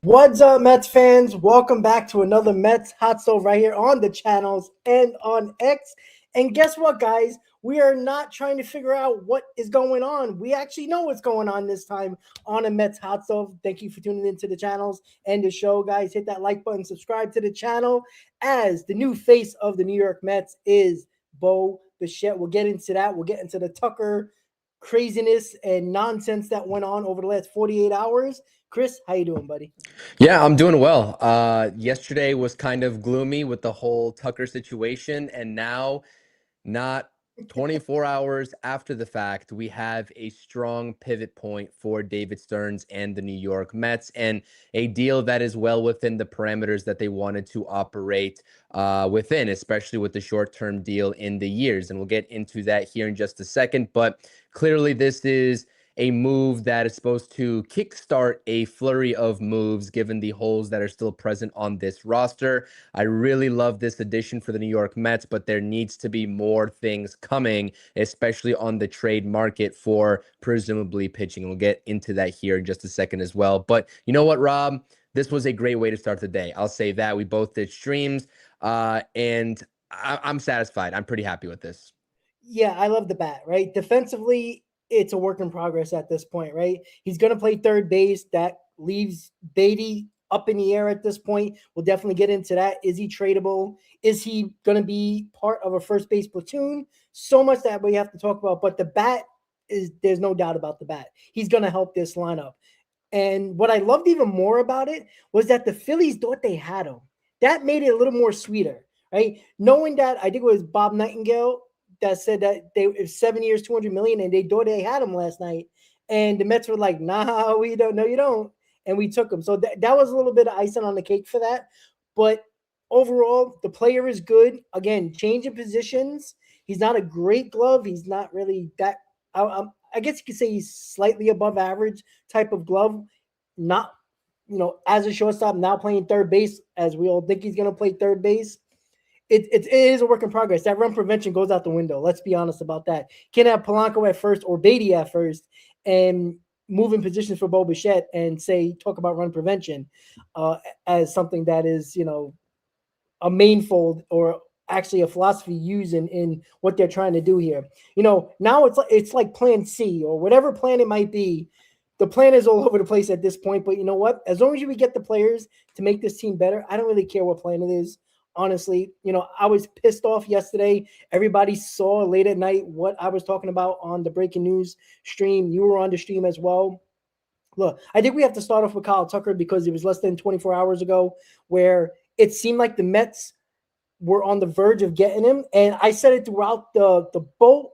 What's up, Mets fans? Welcome back to another Mets Hot Stove right here on the channels and on X. And guess what, guys? We are not trying to figure out what is going on. We actually know what's going on this time on a Mets Hot Stove. Thank you for tuning into the channels and the show, guys. Hit that like button, subscribe to the channel, as the new face of the New York Mets is Bo Bichette. We'll get into that. We'll get into the Tucker craziness and nonsense that went on over the last 48 hours. Chris, how you doing, buddy? Yeah, I'm doing well. Yesterday was kind of gloomy with the whole Tucker situation, and now, not 24 hours after the fact, we have a strong pivot point for David Stearns and the New York Mets, and a deal that is well within the parameters that they wanted to operate within, especially with the short-term deal in the years. And we'll get into that here in just a second, but clearly this is a move that is supposed to kickstart a flurry of moves given the holes that are still present on this roster. I really love this addition for the New York Mets, but there needs to be more things coming, especially on the trade market for presumably pitching. We'll get into that here in just a second as well. But you know what, Rob? This was a great way to start the day. I'll say that. We both did streams, and I'm satisfied. I'm pretty happy with this. Yeah, I love the bat, right? Defensively, it's a work in progress at this point, right? He's going to play third base. That leaves Beatty up in the air at this point. We'll definitely get into that. Is he tradable? Is he going to be part of a first base platoon? So much that we have to talk about. But the bat there's no doubt about the bat. He's going to help this lineup. And what I loved even more about it was that the Phillies thought they had him. That made it a little more sweeter, right? Knowing that, I think it was Bob Nightingale that said that they it's 7 years, 200 million, and they thought they had him last night. And the Mets were like, nah, we don't. No, you don't. And we took him. So that was a little bit of icing on the cake for that. But overall, the player is good. Again, changing positions. He's not a great glove. He's not really that. I guess you could say he's slightly above average type of glove. Not, as a shortstop, now playing third base, as we all think he's going to play third base. It is a work in progress. That run prevention goes out the window. Let's be honest about that. Can't have Polanco at first or Beatty at first and moving positions for Bo Bichette and talk about run prevention as something that is, a mainfold or actually a philosophy used in what they're trying to do here. Now it's like plan C or whatever plan it might be. The plan is all over the place at this point, but you know what? As long as we get the players to make this team better, I don't really care what plan it is. Honestly, I was pissed off yesterday. Everybody saw late at night what I was talking about on the breaking news stream. You were on the stream as well. Look, I think we have to start off with Kyle Tucker because it was less than 24 hours ago where it seemed like the Mets were on the verge of getting him. And I said it throughout the boat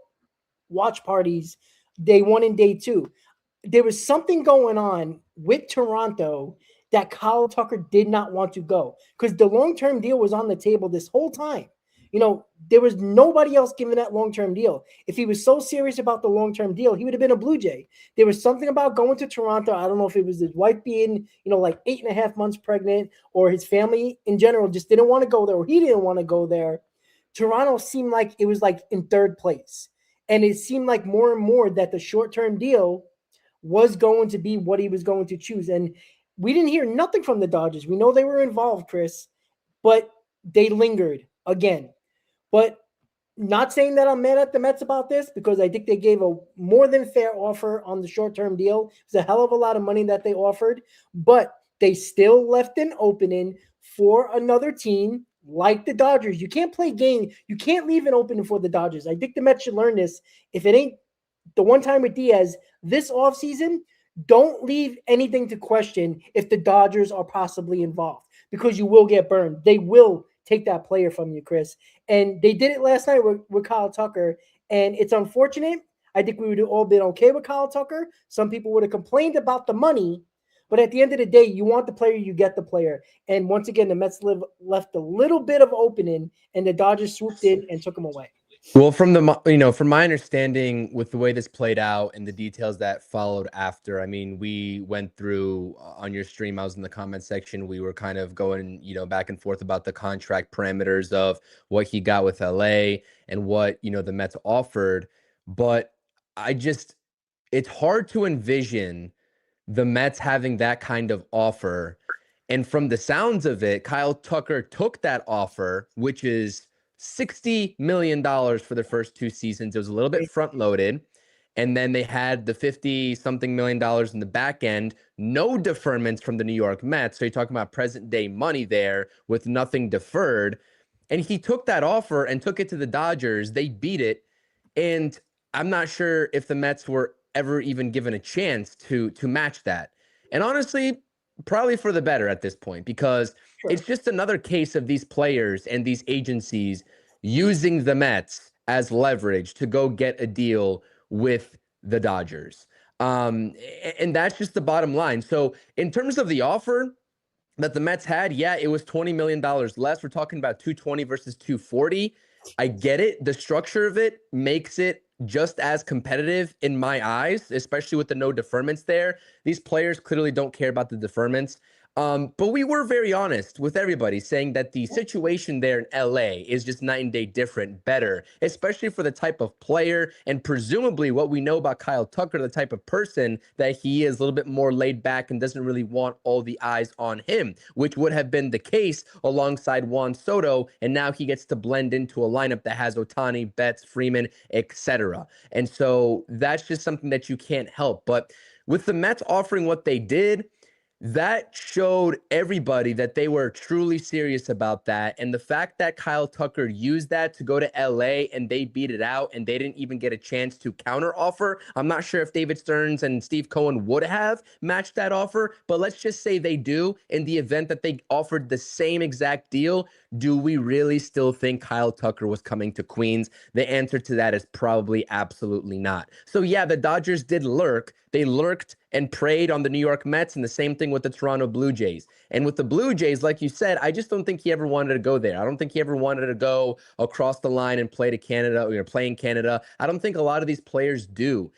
watch parties, day one and day two. There was something going on with Toronto that Kyle Tucker did not want to go because the long-term deal was on the table this whole time. There was nobody else giving that long-term deal. If he was so serious about the long-term deal, he would have been a Blue Jay. There was something about going to Toronto. I don't know if it was his wife being, like 8.5 months pregnant, or his family in general just didn't want to go there, or he didn't want to go there. Toronto seemed like it was like in third place. And it seemed like more and more that the short-term deal was going to be what he was going to choose. And we didn't hear nothing from the Dodgers. We know they were involved, Chris, but they lingered again. But not saying that I'm mad at the Mets about this because I think they gave a more than fair offer on the short-term deal. It's a hell of a lot of money that they offered, but they still left an opening for another team like the Dodgers. You can't play game. You can't leave an opening for the Dodgers. I think the Mets should learn this. If it ain't the one time with Diaz this offseason, don't leave anything to question if the Dodgers are possibly involved because you will get burned. They will take that player from you, Chris. And they did it last night with Kyle Tucker. And it's unfortunate. I think we would have all been okay with Kyle Tucker. Some people would have complained about the money. But at the end of the day, you want the player, you get the player. And once again, the Mets left a little bit of opening, and the Dodgers swooped in and took them away. Well, from my understanding with the way this played out and the details that followed after, I mean, we went through on your stream, I was in the comment section, we were kind of going, back and forth about the contract parameters of what he got with LA and what, the Mets offered. But it's hard to envision the Mets having that kind of offer And from the sounds of it, Kyle Tucker took that offer, which is $60 million for the first 2 seasons. It was a little bit front loaded. And then they had the 50 something million dollars in the back end, no deferments from the New York Mets. So you're talking about present day money there with nothing deferred. And he took that offer and took it to the Dodgers. They beat it. And I'm not sure if the Mets were ever even given a chance to match that. And honestly, probably for the better at this point, because it's just another case of these players and these agencies using the Mets as leverage to go get a deal with the Dodgers. And that's just the bottom line. So in terms of the offer that the Mets had, yeah, it was $20 million less. We're talking about 220 versus 240. I get it. The structure of it makes it just as competitive in my eyes, especially with the no deferments there. These players clearly don't care about the deferments. But we were very honest with everybody saying that the situation there in LA is just night and day different, better, especially for the type of player and presumably what we know about Kyle Tucker, the type of person that he is, a little bit more laid back and doesn't really want all the eyes on him, which would have been the case alongside Juan Soto. And now he gets to blend into a lineup that has Ohtani, Betts, Freeman, etc. And so that's just something that you can't help. But with the Mets offering what they did, that showed everybody that they were truly serious about that. And the fact that Kyle Tucker used that to go to LA and they beat it out and they didn't even get a chance to counter offer. I'm not sure if David Stearns and Steve Cohen would have matched that offer, but let's just say they do. In the event that they offered the same exact deal, do we really still think Kyle Tucker was coming to Queens? The answer to that is probably absolutely not. So yeah, the Dodgers did lurk. They lurked and preyed on the New York Mets, and the same thing with the Toronto Blue Jays. And with the Blue Jays, like you said, I just don't think he ever wanted to go there. I don't think he ever wanted to go across the line and play to Canada, or play in Canada. I don't think a lot of these players do.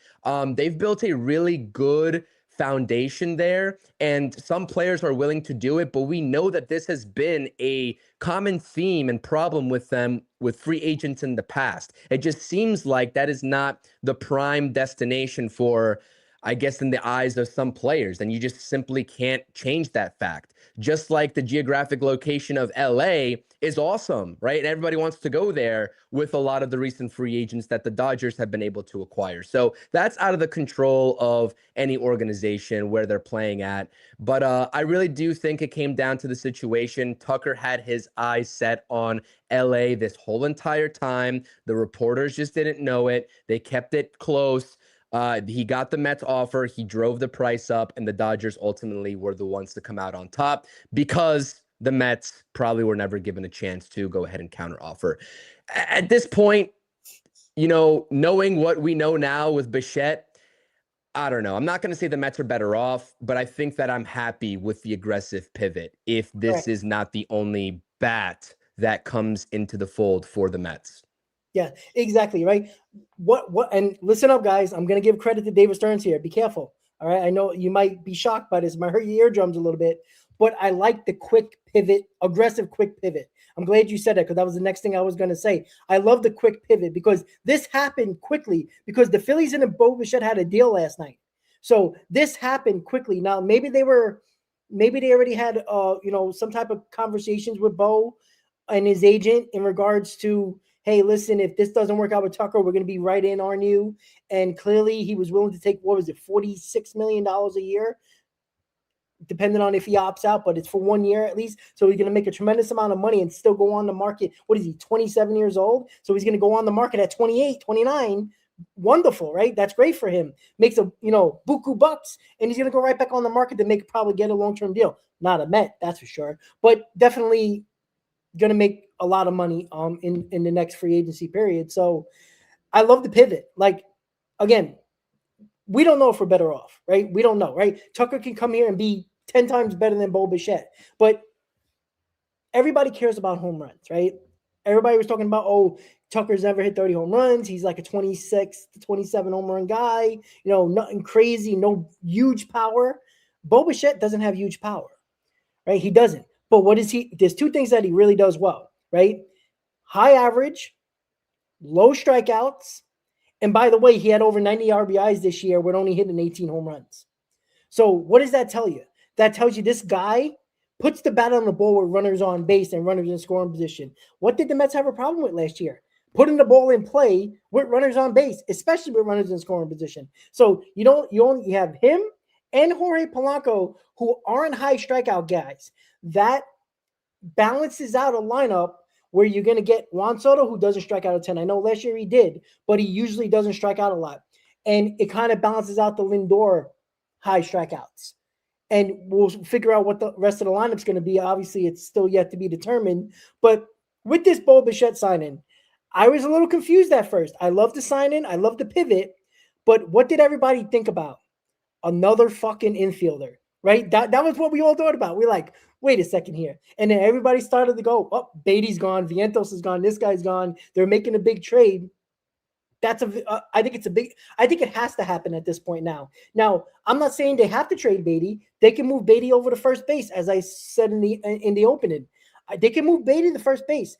They've built a really good foundation there, and some players are willing to do it, but we know that this has been a common theme and problem with them with free agents in the past. It just seems like that is not the prime destination for, I guess, in the eyes of some players, and you just simply can't change that fact. Just like the geographic location of LA is awesome, right? And everybody wants to go there with a lot of the recent free agents that the Dodgers have been able to acquire. So that's out of the control of any organization where they're playing at. But I really do think it came down to the situation. Tucker had his eyes set on LA this whole entire time. The reporters just didn't know it. They kept it close. He got the Mets offer. He drove the price up, and the Dodgers ultimately were the ones to come out on top because the Mets probably were never given a chance to go ahead and counteroffer. At this point, knowing what we know now with Bichette, I don't know. I'm not going to say the Mets are better off, but I think that I'm happy with the aggressive pivot if this is not the only bat that comes into the fold for the Mets. Yeah, exactly. Right. And listen up, guys. I'm going to give credit to David Stearns here. Be careful. All right. I know you might be shocked by this. It might hurt your eardrums a little bit, but I like the quick pivot, aggressive, quick pivot. I'm glad you said that because that was the next thing I was going to say. I love the quick pivot because this happened quickly because the Phillies and the Bo Bichette had a deal last night. So this happened quickly. Now, maybe they already had, some type of conversations with Bo and his agent in regards to, hey, listen, if this doesn't work out with Tucker, we're going to be right in on you. And clearly he was willing to take, what was it, $46 million a year, depending on if he opts out, but it's for 1 year at least. So he's going to make a tremendous amount of money and still go on the market. What is he, 27 years old? So he's going to go on the market at 28, 29. Wonderful, right? That's great for him. Makes buku bucks, and he's going to go right back on the market to probably get a long-term deal. Not a Met, that's for sure, but definitely going to make a lot of money in the next free agency period. So I love the pivot. Like, again, we don't know if we're better off, right? We don't know, right? Tucker can come here and be 10 times better than Bo Bichette, but everybody cares about home runs, right? Everybody was talking about, Tucker's never hit 30 home runs. He's like a 26 to 27 home run guy, nothing crazy, no huge power. Bo Bichette doesn't have huge power, right? He doesn't. But what is he? There's two things that he really does well, right? High average, low strikeouts. And by the way, he had over 90 RBIs this year with only hitting 18 home runs. So what does that tell you? That tells you this guy puts the bat on the ball with runners on base and runners in scoring position. What did the Mets have a problem with last year? Putting the ball in play with runners on base, especially with runners in scoring position. So you have him and Jorge Polanco, who aren't high strikeout guys. That balances out a lineup where you're going to get Juan Soto, who doesn't strike out a 10. I know last year he did, but he usually doesn't strike out a lot. And it kind of balances out the Lindor high strikeouts. And we'll figure out what the rest of the lineup's going to be. Obviously, it's still yet to be determined. But with this Bo Bichette signing, I was a little confused at first. I love the sign-in. I love the pivot. But what did everybody think about? Another fucking infielder, right? That was what we all thought about. We're like, wait a second here. And then everybody started to go, oh, Beatty's gone. Vientos is gone. This guy's gone. They're making a big trade. I think it has to happen at this point now. Now, I'm not saying they have to trade Beatty. They can move Beatty over to first base, as I said in the opening. They can move Beatty to first base.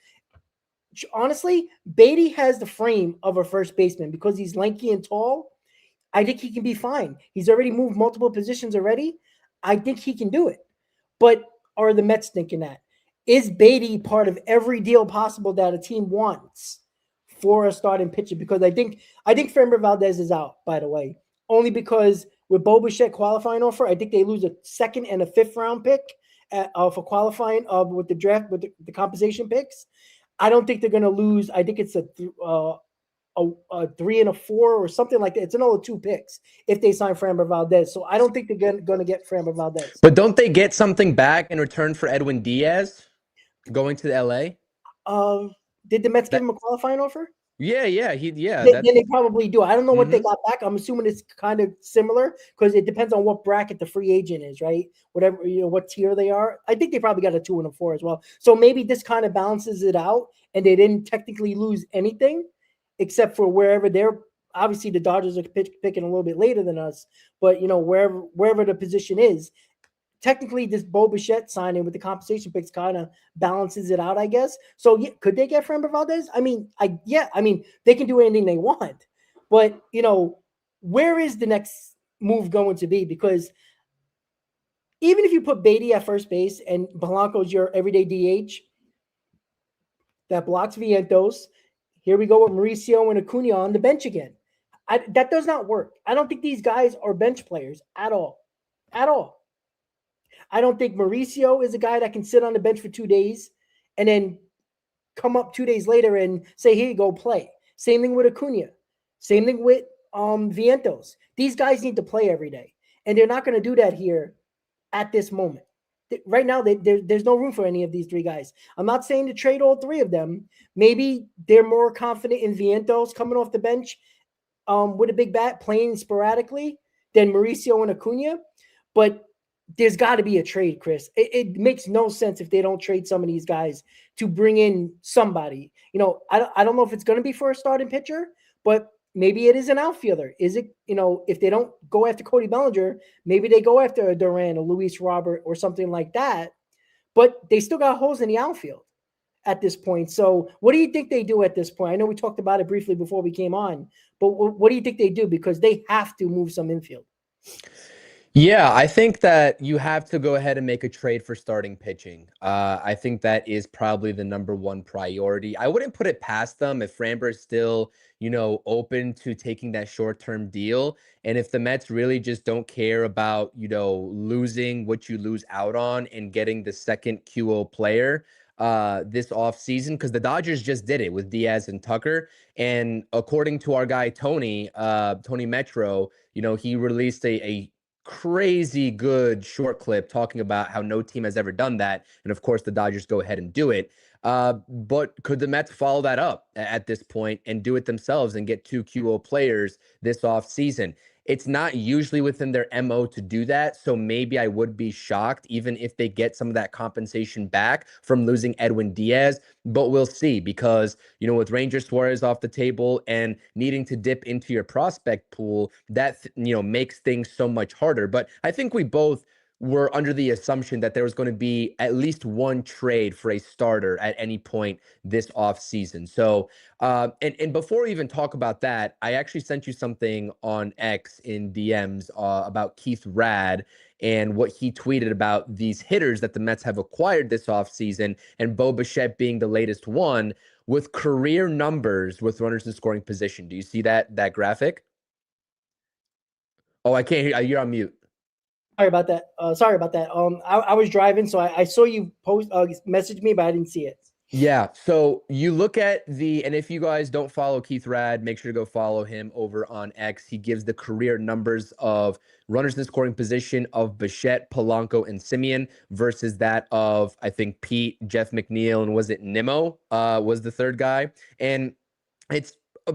Honestly, Beatty has the frame of a first baseman because he's lanky and tall. I think he can be fine. He's already moved multiple positions already. I think he can do it. But are the Mets thinking that? Is Beatty part of every deal possible that a team wants for a starting pitcher? Because I think Framber Valdez is out, by the way, only because with Bo Bichette qualifying offer, I think they lose a second and a fifth round pick for qualifying with the draft with the compensation picks. I don't think they're going to lose. I think it's a 3 and a 4 or something like that. It's another 2 picks if they sign Framber Valdez. So I don't think they're going to get Framber Valdez. But don't they get something back in return for Edwin Diaz going to LA? Did the Mets give him a qualifying offer? Yeah. Then they probably do. I don't know what they got back. I'm assuming it's kind of similar because it depends on what bracket the free agent is, right? Whatever, what tier they are. I think they probably got a 2 and a 4 as well. So maybe this kind of balances it out and they didn't technically lose anything except for wherever they're obviously the Dodgers are picking a little bit later than us, but wherever the position is, technically this Bo Bichette signing with the compensation picks kind of balances it out, I guess. So yeah, could they get Framber Valdez? I mean, they can do anything they want, but where is the next move going to be? Because even if you put Beatty at first base and Polanco's your everyday DH, that blocks Vientos. Here we go with Mauricio and Acuna on the bench again. That does not work. I don't think these guys are bench players at all. At all. I don't think Mauricio is a guy that can sit on the bench for 2 days and then come up 2 days later and say, here you go, play. Same thing with Acuna. Same thing with Vientos. These guys need to play every day. And they're not going to do that here at this moment. Right now, there's no room for any of these 3 guys. I'm not saying to trade all 3 of them. Maybe they're more confident in Vientos coming off the bench with a big bat, playing sporadically than Mauricio and Acuna. But there's got to be a trade, Chris. It makes no sense if they don't trade some of these guys to bring in somebody. I don't know if it's going to be for a starting pitcher, but maybe it is an outfielder. Is it, if they don't go after Cody Bellinger, maybe they go after a Duran or Luis Robert or something like that. But they still got holes in the outfield at this point. So what do you think they do at this point? I know we talked about it briefly before we came on, but what do you think they do? Because they have to move some infield. Yeah, I think that you have to go ahead and make a trade for starting pitching. I think that is probably the number one priority. I wouldn't put it past them if Framber is still, open to taking that short-term deal. And if the Mets really just don't care about, losing what you lose out on and getting the second QO player this offseason, because the Dodgers just did it with Diaz and Tucker. And according to our guy, Tony Metro, he released a crazy good short clip talking about how no team has ever done that. And of course, the Dodgers go ahead and do it. But could the Mets follow that up at this point and do it themselves and get 2 QO players this offseason? It's not usually within their MO to do that. So maybe I would be shocked even if they get some of that compensation back from losing Edwin Diaz. But we'll see, because, with Ranger Suarez off the table and needing to dip into your prospect pool, that, makes things so much harder. But I think we both were under the assumption that there was going to be at least one trade for a starter at any point this offseason. So, and before we even talk about that, I actually sent you something on X in DMs about Keith Rad and what he tweeted about these hitters that the Mets have acquired this offseason, and Bo Bichette being the latest one with career numbers with runners in scoring position. Do you see that graphic? Oh, I can't hear you. You're on mute. Sorry about that. Sorry about that. I was driving, so I saw you post message me, but I didn't see it. Yeah. So you look at and if you guys don't follow Keith Rad, make sure to go follow him over on X. He gives the career numbers of runners in scoring position of Bichette, Polanco, and Simeon versus that of, I think, Pete, Jeff McNeil, and was it Nimmo was the third guy. And it's a,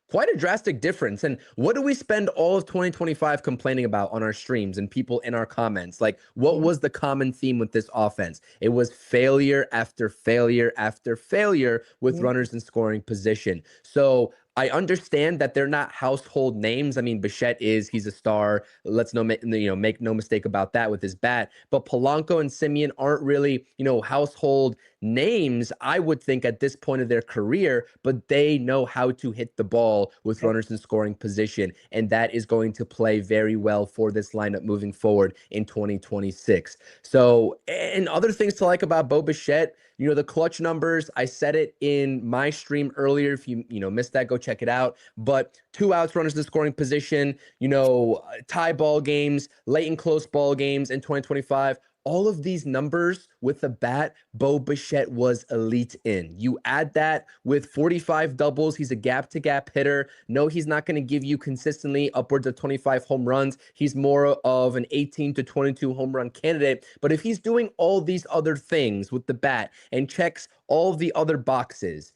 quite a drastic difference. And what do we spend all of 2025 complaining about on our streams and people in our comments? Like, what was the common theme with this offense? It was failure after failure after failure with runners in scoring position. So I understand that they're not household names. I mean, Bichette he's a star. Let's make no mistake about that with his bat. But Polanco and Simeon aren't really, household names, I would think, at this point of their career, but they know how to hit the ball with runners in scoring position. And that is going to play very well for this lineup moving forward in 2026. So, and other things to like about Bo Bichette, the clutch numbers, I said it in my stream earlier. If you missed that, go check it out. But 2 outs, runners in scoring position, tie ball games, late and close ball games in 2025. All of these numbers with the bat, Bo Bichette was elite in. You add that with 45 doubles. He's a gap-to-gap hitter. No, he's not going to give you consistently upwards of 25 home runs. He's more of an 18 to 22 home run candidate. But if he's doing all these other things with the bat and checks all the other boxes,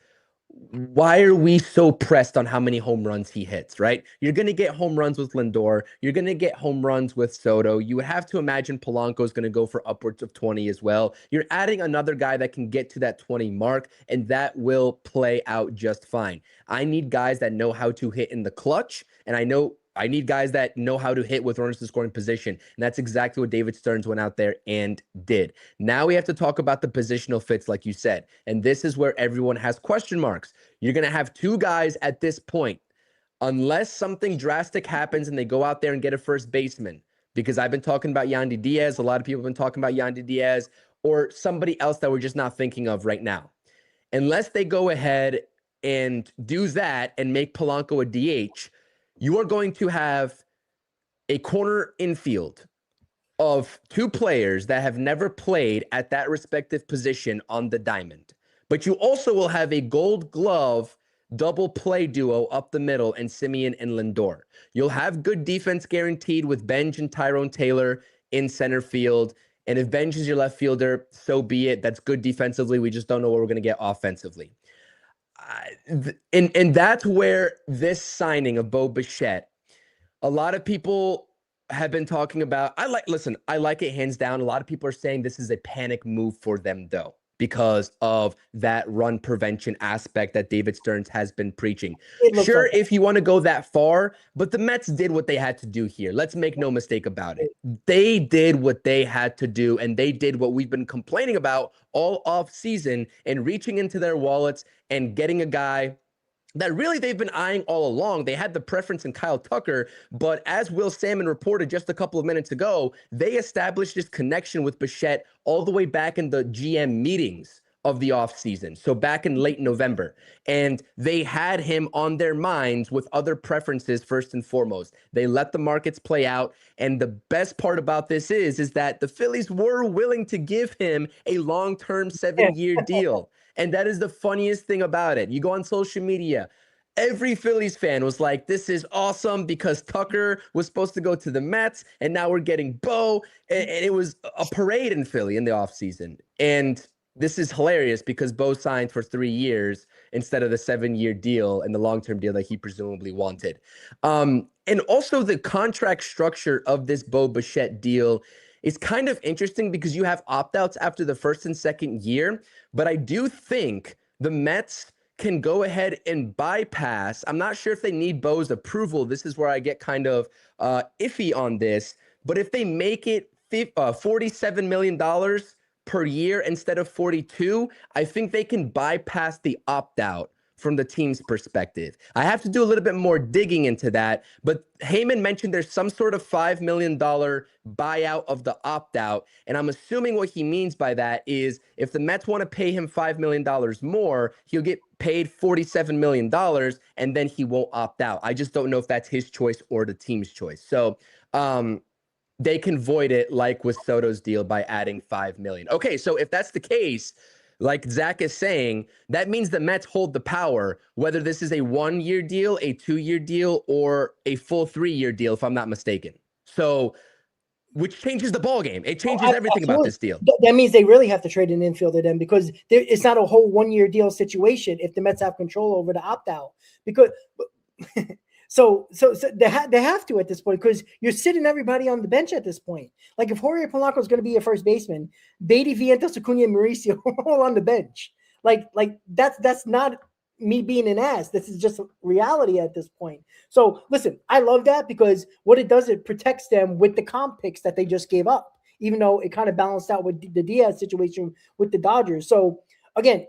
why are we so pressed on how many home runs he hits, right? You're going to get home runs with Lindor. You're going to get home runs with Soto. You would have to imagine Polanco is going to go for upwards of 20 as well. You're adding another guy that can get to that 20 mark, and that will play out just fine. I need guys that know how to hit in the clutch, and I need guys that know how to hit with runners in scoring position. And that's exactly what David Stearns went out there and did. Now we have to talk about the positional fits, like you said. And this is where everyone has question marks. You're going to have two guys at this point, unless something drastic happens and they go out there and get a first baseman. Because I've been talking about Yandy Diaz. A lot of people have been talking about Yandy Diaz or somebody else that we're just not thinking of right now. Unless they go ahead and do that and make Polanco a DH, you are going to have a corner infield of two players that have never played at that respective position on the diamond. But you also will have a gold glove double play duo up the middle in Simeon and Lindor. You'll have good defense guaranteed with Benj and Tyrone Taylor in center field. And if Benj is your left fielder, so be it. That's good defensively. We just don't know what we're going to get offensively. And that's where this signing of Bo Bichette, a lot of people have been talking about. I like it hands down. A lot of people are saying this is a panic move for them, though, because of that run prevention aspect that David Stearns has been preaching. Sure, like if you want to go that far, but the Mets did what they had to do here. Let's make no mistake about it. They did what they had to do, and they did what we've been complaining about all off season and reaching into their wallets and getting a guy that really they've been eyeing all along. They had the preference in Kyle Tucker, but as Will Salmon reported just a couple of minutes ago, they established this connection with Bichette all the way back in the GM meetings of the offseason. So back in late November. And they had him on their minds with other preferences first and foremost. They let the markets play out. And the best part about this is that the Phillies were willing to give him a long-term 7-year deal. And that is the funniest thing about it. You go on social media, every Phillies fan was like, this is awesome because Tucker was supposed to go to the Mets and now we're getting Bo. And it was a parade in Philly in the offseason. And this is hilarious because Bo signed for 3 years instead of the 7-year deal and the long-term deal that he presumably wanted. And also the contract structure of this Bo Bichette deal is kind of interesting because you have opt-outs after the first and second year. But I do think the Mets can go ahead and bypass. I'm not sure if they need Bo's approval. This is where I get kind of iffy on this. But if they make it $47 million per year instead of 42, I think they can bypass the opt-out from the team's perspective. I have to do a little bit more digging into that, but Heyman mentioned there's some sort of $5 million buyout of the opt-out, and I'm assuming what he means by that is if the Mets want to pay him $5 million more, he'll get paid $47 million, and then he won't opt out. I just don't know if that's his choice or the team's choice. So, they can void it like with Soto's deal by adding $5 million. Okay, so if that's the case, like Zach is saying, that means the Mets hold the power, whether this is a 1-year deal, a 2-year deal, or a full 3-year deal, if I'm not mistaken. So, which changes the ball game. It changes everything about this deal. That means they really have to trade an infielder then, because it's not a whole 1-year deal situation if the Mets have control over the opt-out. Because So they have to at this point, because you're sitting everybody on the bench at this point. Like if Jorge Polanco is going to be a first baseman, Beatty, Vientos, Acuna, and Mauricio all on the bench. Like that's not me being an ass. This is just reality at this point. So listen, I love that, because what it does, it protects them with the comp picks that they just gave up, even though it kind of balanced out with the Diaz situation with the Dodgers. So again,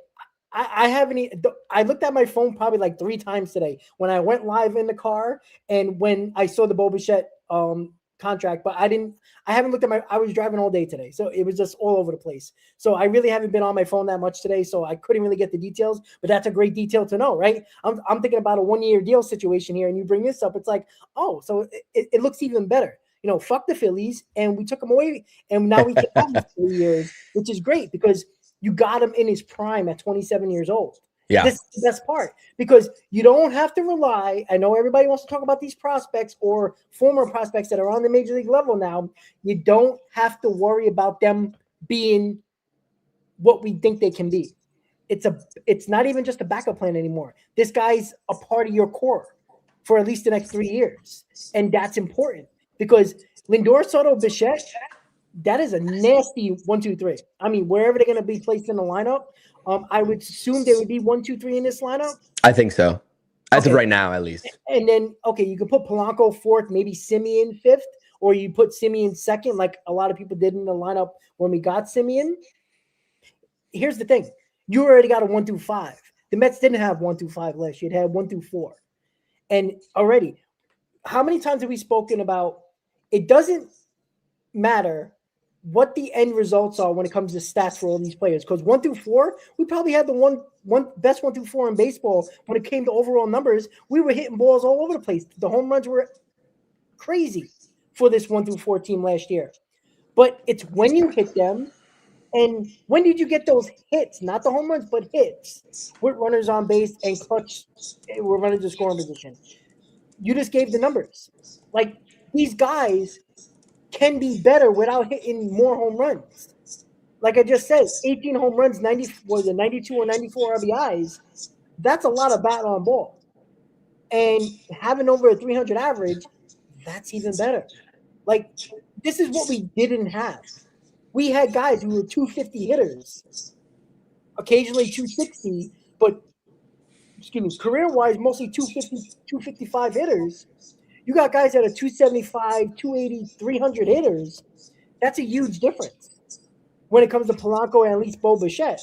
I haven't. I looked at my phone probably like 3 times today when I went live in the car and when I saw the Bo Bichette contract. But I haven't looked at I was driving all day today, so it was just all over the place. So I really haven't been on my phone that much today, so I couldn't really get the details. But that's a great detail to know, right? I'm thinking about a 1-year deal situation here, and you bring this up. It's like, oh, so it looks even better. Fuck the Phillies, and we took them away, and now we can have these 3 years, which is great because you got him in his prime at 27 years old. Yeah. This is the best part, because you don't have to rely. I know everybody wants to talk about these prospects or former prospects that are on the major league level now. You don't have to worry about them being what we think they can be. It's not even just a backup plan anymore. This guy's a part of your core for at least the next 3 years. And that's important, because Lindor, Soto, Bichette, that is a nasty 1, 2, 3. I mean, wherever they're going to be placed in the lineup, I would assume they would be 1, 2, 3 in this lineup. I think so, as of right now, at least. And then, okay, you could put Polanco 4th, maybe Simeon 5th, or you put Simeon 2nd, like a lot of people did in the lineup when we got Simeon. Here's the thing: you already got a 1 through 5. The Mets didn't have 1 through 5 last year; it had 1 through 4. And already, how many times have we spoken about? It doesn't matter what the end results are when it comes to stats for all these players, because 1 through 4, we probably had the one best 1 through 4 in baseball when it came to overall numbers. We were hitting balls all over the place. The home runs were crazy for this 1 through 4 team last year. But it's when you hit them, and when did you get those hits? Not the home runs, but hits with runners on base and clutch with runners in scoring position. You just gave the numbers. Like, these guys can be better without hitting more home runs. Like I just said, 18 home runs, 92 or 94 RBIs. That's a lot of bat on ball. And having over a 300 average, that's even better. Like, this is what we didn't have. We had guys who were 250 hitters, occasionally 260, but career-wise, mostly 250, 255 hitters. You got guys that are 275, 280, 300 hitters. That's a huge difference when it comes to Polanco and at least Bo Bichette.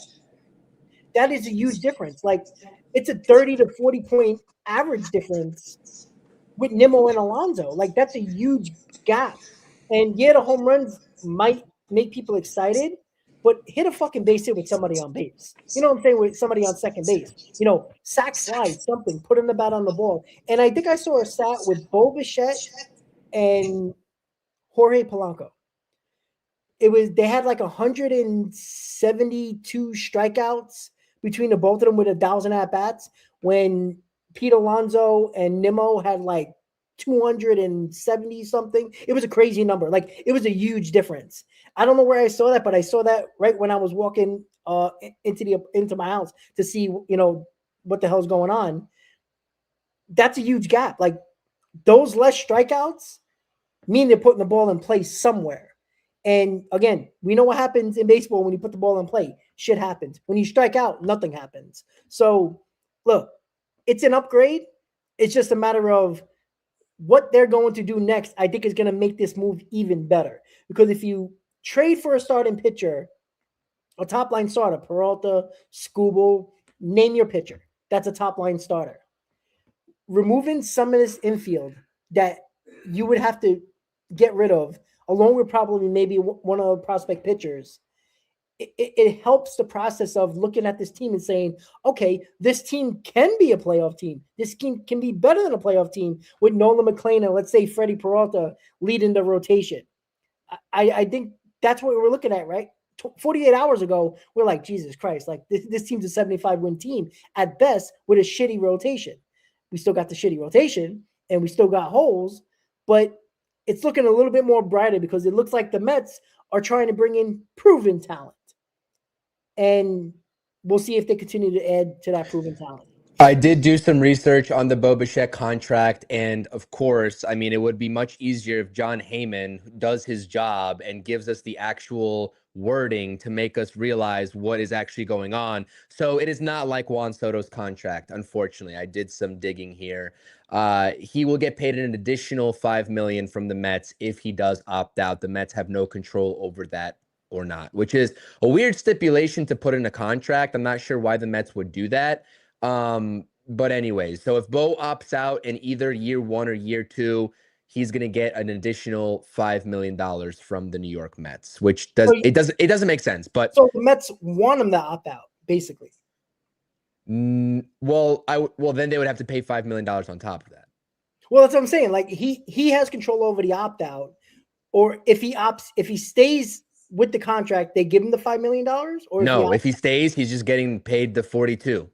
That is a huge difference. Like, it's a 30 to 40 point average difference with Nimmo and Alonso. Like, that's a huge gap. And yeah, the home runs might make people excited, but hit a fucking base hit with somebody on base. You know what I'm saying? With somebody on second base. Sack, slide, something. Put in the bat on the ball. And I think I saw a stat with Bo Bichette and Jorge Polanco. They had like 172 strikeouts between the both of them with 1,000 at-bats, when Pete Alonso and Nimmo had like 270 something. It was a crazy number. Like, it was a huge difference. I don't know where I saw that, but I saw that right when I was walking into my house to see what the hell's going on. That's a huge gap. Like, those less strikeouts mean they're putting the ball in play somewhere. And again, we know what happens in baseball when you put the ball in play. Shit happens. When you strike out, nothing happens. So look, it's an upgrade. It's just a matter of what they're going to do next, I think, is going to make this move even better. Because if you trade for a starting pitcher, a top line starter, Peralta, Skubal, name your pitcher. That's a top line starter. Removing some of this infield that you would have to get rid of, along with probably maybe one of the prospect pitchers, it helps the process of looking at this team and saying, okay, this team can be a playoff team. This team can be better than a playoff team with Nolan McLean and, let's say, Freddie Peralta leading the rotation. I think that's what we're looking at, right? 48 hours ago, we're like, Jesus Christ, like this team's a 75-win team at best with a shitty rotation. We still got the shitty rotation and we still got holes, but it's looking a little bit more brighter because it looks like the Mets are trying to bring in proven talent. And we'll see if they continue to add to that proven talent. I did do some research on the Bo Bichette contract, and of course, I mean, it would be much easier if John Heyman does his job and gives us the actual wording to make us realize what is actually going on. So it is not like Juan Soto's contract, unfortunately. I did some digging here. He will get paid an additional $5 million from the Mets if he does opt out. The Mets have no control over that or not, which is a weird stipulation to put in a contract. I'm not sure why the Mets would do that. But anyways, so if Bo opts out in either year 1 or year 2, he's going to get an additional $5 million from the New York Mets, which doesn't make sense. But so the Mets want him to opt out, basically. Well, then they would have to pay $5 million on top of that. Well, that's what I'm saying. Like he has control over the opt out, or if he stays with the contract, they give him the $5 million. Or no, if he stays, he's just getting paid the 42.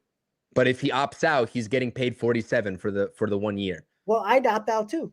But if he opts out, he's getting paid 47 for the 1 year. Well, I'd opt out too.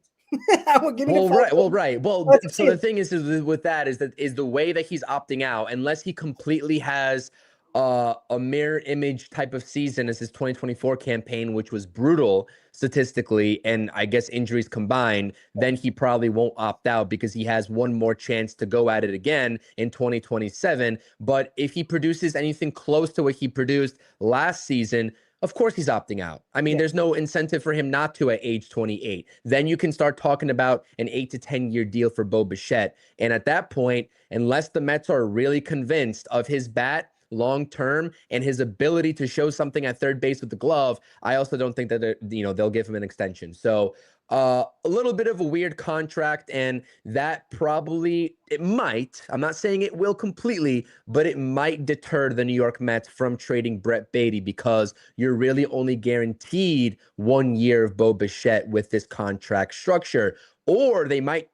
I would give well, right. Well, right. Well, so the thing is with that is the way that he's opting out, unless he completely has a mirror image type of season as his 2024 campaign, which was brutal statistically, and I guess injuries combined, then he probably won't opt out because he has one more chance to go at it again in 2027. But if he produces anything close to what he produced last season, of course he's opting out. I mean, there's no incentive for him not to at age 28. Then you can start talking about an 8 to 10 year deal for Bo Bichette. And at that point, unless the Mets are really convinced of his bat long term and his ability to show something at third base with the glove, I also don't think that they'll give him an extension. So a little bit of a weird contract, and that it might, I'm not saying it will completely, but it might deter the New York Mets from trading Brett Baty because you're really only guaranteed 1 year of Bo Bichette with this contract structure. Or they might,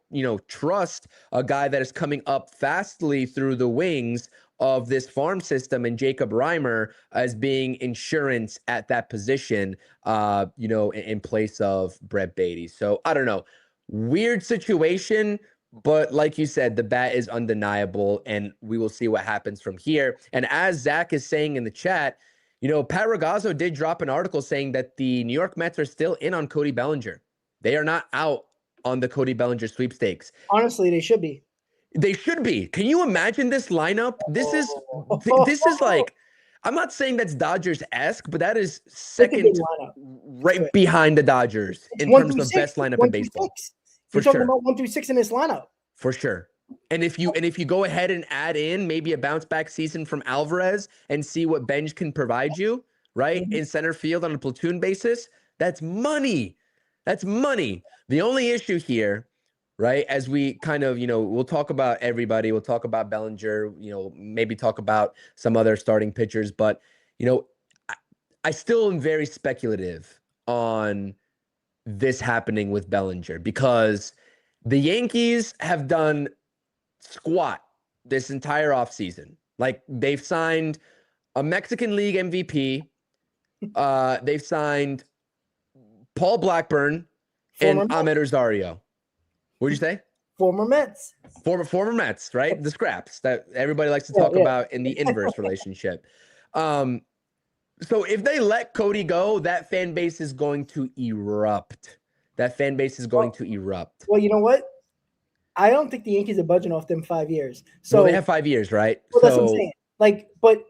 trust a guy that is coming up fastly through the wings of this farm system and Jacob Reimer as being insurance at that position, in place of Brett Baty. So I don't know. Weird situation, but like you said, the bat is undeniable, and we will see what happens from here. And as Zach is saying in the chat, Pat Ragazzo did drop an article saying that the New York Mets are still in on Cody Bellinger. They are not out on the Cody Bellinger sweepstakes. Honestly, they should be. They should be. Can you imagine this lineup? This is like, I'm not saying that's Dodgers-esque, but that is second right behind the Dodgers in terms of best lineup in baseball. We're talking about 1 through 6 in this lineup. For sure. And if you go ahead and add in maybe a bounce back season from Alvarez and see what Benj can provide you, right? In center field on a platoon basis, that's money. That's money. The only issue here, right, as we kind of, we'll talk about everybody. We'll talk about Bellinger, maybe talk about some other starting pitchers. But, I still am very speculative on this happening with Bellinger because the Yankees have done squat this entire offseason. Like, they've signed a Mexican League MVP. They've signed Paul Blackburn and Ahmed Rosario. What'd you say? Former Mets. Former Mets, right? The scraps that everybody likes to talk about in the inverse relationship. So if they let Cody go, that fan base is going to erupt. Well, you know what? I don't think the Yankees are budging off them 5 years. So they have 5 years, right? Well, that's what I'm saying. Like, but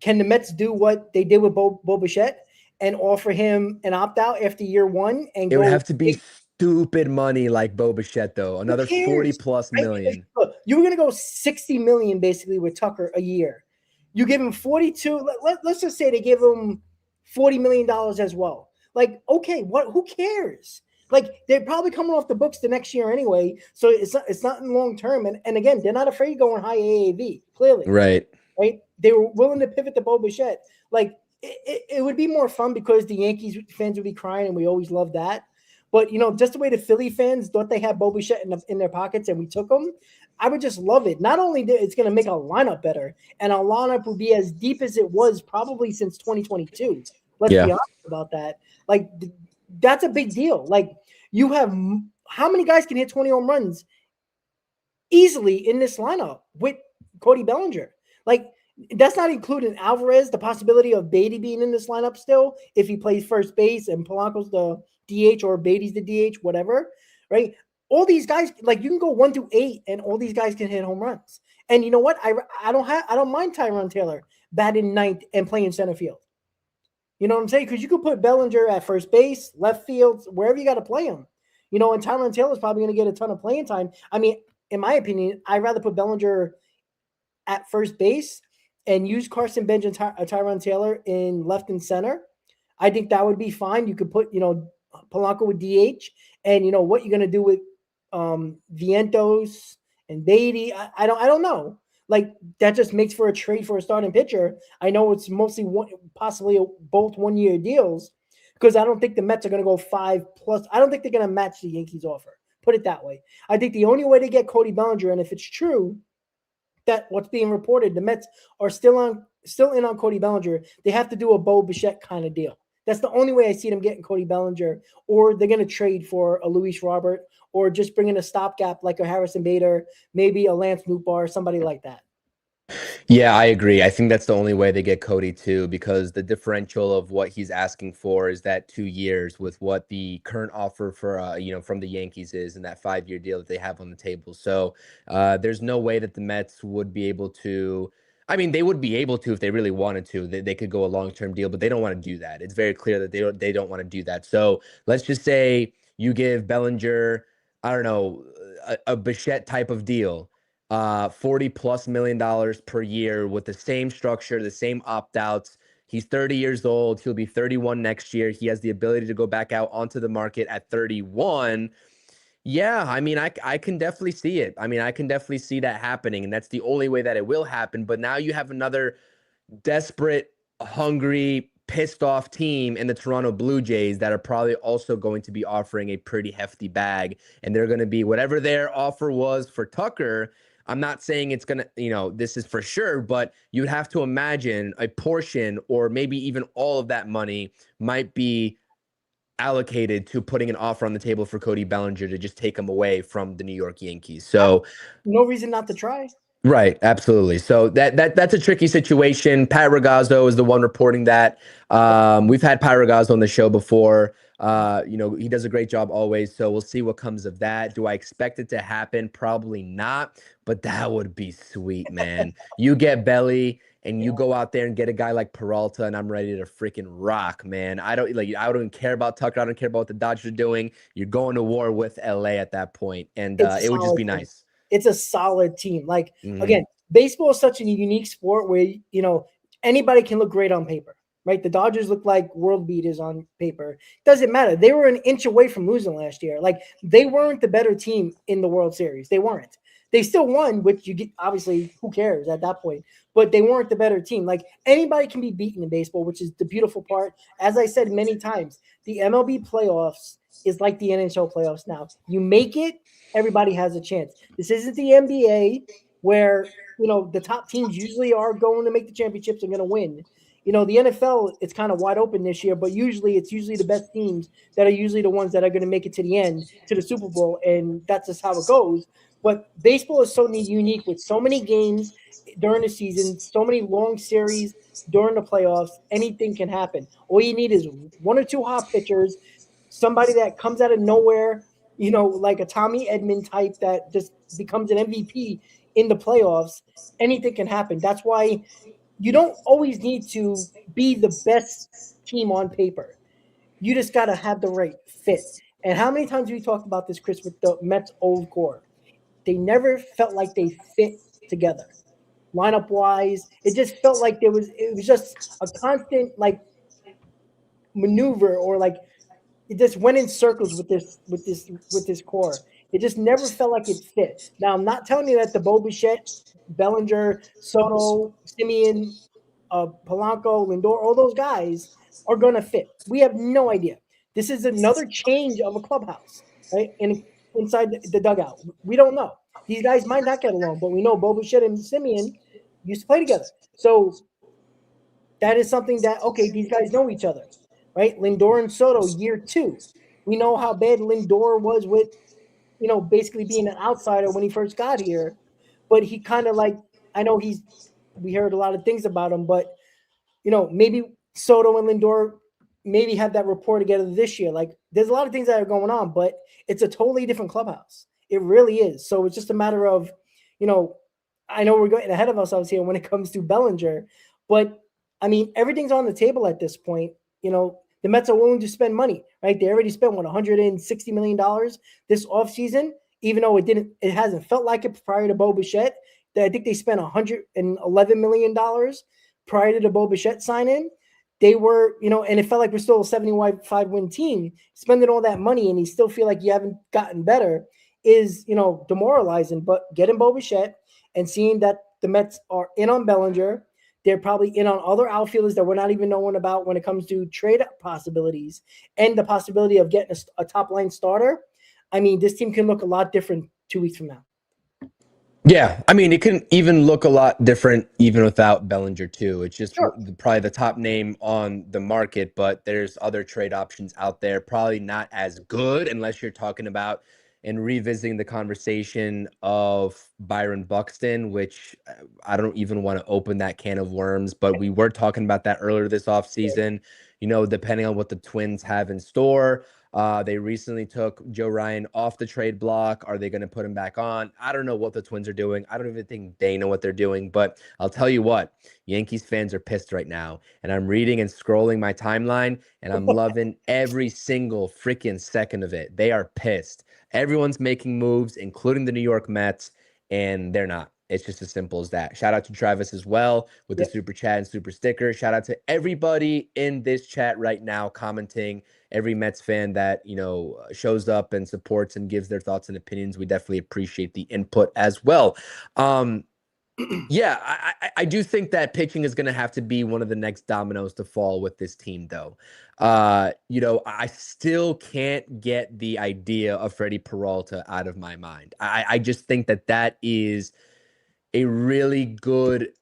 can the Mets do what they did with Bo Bichette and offer him an opt-out after year 1? And it would have to be stupid money like Bo Bichette, though. Who Another 40 cares? plus Right? million. Look, you were going to go 60 million basically with Tucker a year. You give him 42. Let's just say they give him $40 million as well. Like, okay, who cares? Like, they're probably coming off the books the next year anyway. So it's not in long term. And again, they're not afraid going high AAV, clearly. Right. Right? They were willing to pivot to Bo Bichette. Like, it would be more fun because the Yankees fans would be crying, and we always love that. But just the way the Philly fans thought they had Bo Bichette in their pockets and we took them, I would just love it. Not only it's going to make our lineup better, and our lineup will be as deep as it was probably since 2022. Let's Yeah. be honest about that. Like, that's a big deal. Like, you have how many guys can hit 20 home runs easily in this lineup with Cody Bellinger? Like, that's not including Alvarez, the possibility of Beatty being in this lineup still if he plays first base and Polanco's the DH or Beatty's the DH, whatever, right? All these guys, like, you can go 1 through 8, and all these guys can hit home runs. And you know what? I don't mind Tyrone Taylor batting ninth and playing center field. You know what I'm saying? Because you could put Bellinger at first base, left field, wherever you got to play him. And Tyrone Taylor's probably going to get a ton of playing time. I mean, in my opinion, I'd rather put Bellinger at first base and use Carson Bench and Tyrone Taylor in left and center. I think that would be fine. You could put, Polanco with DH, and what you're going to do with Vientos and Beatty. I don't know. Like, that just makes for a trade for a starting pitcher. I know it's mostly possibly both 1-year deals, because I don't think the Mets are going to go 5+. I don't think they're going to match the Yankees offer. Put it that way. I think the only way to get Cody Bellinger, and if it's true that what's being reported, the Mets are still in on Cody Bellinger, they have to do a Bo Bichette kind of deal. That's the only way I see them getting Cody Bellinger, or they're going to trade for a Luis Robert, or just bring in a stopgap like a Harrison Bader, maybe a Lance Nootbaar, somebody like that. Yeah, I agree. I think that's the only way they get Cody too, because the differential of what he's asking for is that 2 years with what the current offer for from the Yankees is, and that 5-year deal that they have on the table. So there's no way that the Mets would be able to. I mean, they would be able to if they really wanted to. They could go a long-term deal, but they don't want to do that. It's very clear that they don't want to do that. So let's just say you give Bellinger, I don't know, a Bichette type of deal. $40+ million per year with the same structure, the same opt-outs. He's 30 years old. He'll be 31 next year. He has the ability to go back out onto the market at 31. Yeah, I mean, I can definitely see it. I mean, I can definitely see that happening, and that's the only way that it will happen. But now you have another desperate, hungry, pissed off team in the Toronto Blue Jays that are probably also going to be offering a pretty hefty bag. And they're going to be whatever their offer was for Tucker. I'm not saying it's going to, this is for sure, but you'd have to imagine a portion or maybe even all of that money might be allocated to putting an offer on the table for Cody Bellinger to just take him away from the New York Yankees. So no reason not to try. Right, absolutely. So that's a tricky situation. Pat Ragazzo is the one reporting that. We've had Pat Ragazzo on the show before. He does a great job always. So we'll see what comes of that. Do I expect it to happen? Probably not, but that would be sweet, man. You get Belly and you go out there and get a guy like Peralta, and I'm ready to freaking rock, man. I don't care about Tucker. I don't care about what the Dodgers are doing. You're going to war with LA at that point, and it would just be nice. It's a solid team. Like, Mm-hmm. Again, baseball is such a unique sport where, anybody can look great on paper, right? The Dodgers look like world beaters on paper. Doesn't matter. They were an inch away from losing last year. Like, they weren't the better team in the World Series. They weren't. They still won, which you get, obviously, who cares at that point? But they weren't the better team. Like, anybody can be beaten in baseball, which is the beautiful part. As I said many times, the MLB playoffs is like the NHL playoffs now. You make it, everybody has a chance. This isn't the NBA where, the top teams usually are going to make the championships and going to win. The NFL, it's kind of wide open this year, but it's usually the best teams that are usually the ones that are going to make it to the end, to the Super Bowl, and that's just how it goes. But baseball is so unique with so many games during the season, so many long series during the playoffs. Anything can happen. All you need is 1 or 2 hot pitchers, somebody that comes out of nowhere, like a Tommy Edman type that just becomes an MVP in the playoffs. Anything can happen. That's why you don't always need to be the best team on paper. You just got to have the right fit. And how many times have we talked about this, Chris, with the Mets' old core? They never felt like they fit together, lineup wise. It just felt like it was just a constant like maneuver, or like it just went in circles with this core. It just never felt like it fit. Now I'm not telling you that the Bo Bichette, Bellinger, Soto, Simeon, Polanco, Lindor, all those guys are going to fit. We have no idea. This is another change of a clubhouse, right? Inside the dugout, we don't know. These guys might not get along, but we know Bo Bichette and Simeon used to play together. So that is something that, okay, these guys know each other, right? Lindor and Soto, year 2. We know how bad Lindor was with, basically being an outsider when he first got here. But he kind of like, I know we heard a lot of things about him, but, maybe Soto and Lindor maybe have that rapport together this year. Like, there's a lot of things that are going on, but it's a totally different clubhouse. It really is. So it's just a matter of, you know, I know we're going ahead of ourselves here when it comes to Bellinger, but I mean, everything's on the table at this point. The Mets are willing to spend money, right? They already spent $160 million this offseason, even though it hasn't felt like it prior to Bo Bichette. I think they spent $111 million prior to the Bo Bichette sign-in. They were, and it felt like we're still a 75-win team. Spending all that money and you still feel like you haven't gotten better is, demoralizing. But getting Bo Bichette and seeing that the Mets are in on Bellinger, they're probably in on other outfielders that we're not even knowing about when it comes to trade possibilities and the possibility of getting a top line starter. I mean, this team can look a lot different 2 weeks from now. Yeah, I mean, it can even look a lot different even without Bellinger too. It's just Sure. probably the top name on the market, but there's other trade options out there, probably not as good unless you're talking about and revisiting the conversation of Byron Buxton, which I don't even want to open that can of worms, but we were talking about that earlier this offseason, depending on what the Twins have in store. They recently took Joe Ryan off the trade block. Are they going to put him back on? I don't know what the Twins are doing. I don't even think they know what they're doing. But I'll tell you what, Yankees fans are pissed right now. And I'm reading and scrolling my timeline, and I'm loving every single freaking second of it. They are pissed. Everyone's making moves, including the New York Mets, and they're not. It's just as simple as that. Shout out to Travis as well with the super chat and super sticker. Shout out to everybody in this chat right now commenting, every Mets fan that, shows up and supports and gives their thoughts and opinions. We definitely appreciate the input as well. Yeah, I do think that pitching is going to have to be one of the next dominoes to fall with this team, though. I still can't get the idea of Freddie Peralta out of my mind. I just think that is a really good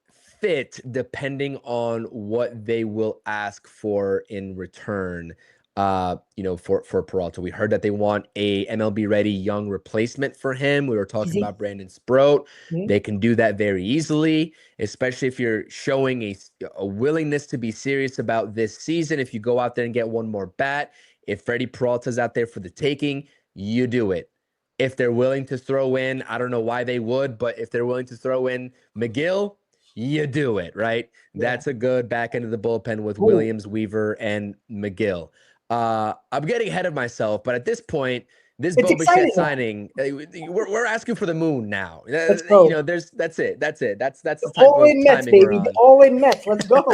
fit depending on what they will ask for in return. For Peralta, we heard that they want a MLB ready young replacement for him. We were talking Easy. about Brandon Sproat. Mm-hmm. They can do that very easily, especially if you're showing a willingness to be serious about this season. If you go out there and get one more bat, if Freddie Peralta's out there for the taking, you do it. If they're willing to throw in, I don't know why they would, but if they're willing to throw in McGill, you do it, right? Yeah. That's a good back end of the bullpen with Williams, Weaver, and McGill. I'm getting ahead of myself, but at this point, this It's Bo Bichette exciting now. signing, we're asking for the moon now. Let's go. That's it. That's the type All of in Mets, timing we're baby. on. All in Mets. Let's go.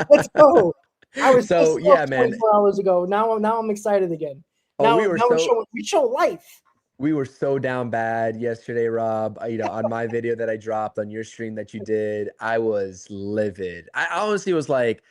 Let's go. I was So pissed off yeah, man. 24 hours ago. Now I'm excited again. Oh, Now we show life. we were so down bad yesterday, Rob. On my video that I dropped on your stream that you did, I was livid. I honestly was like,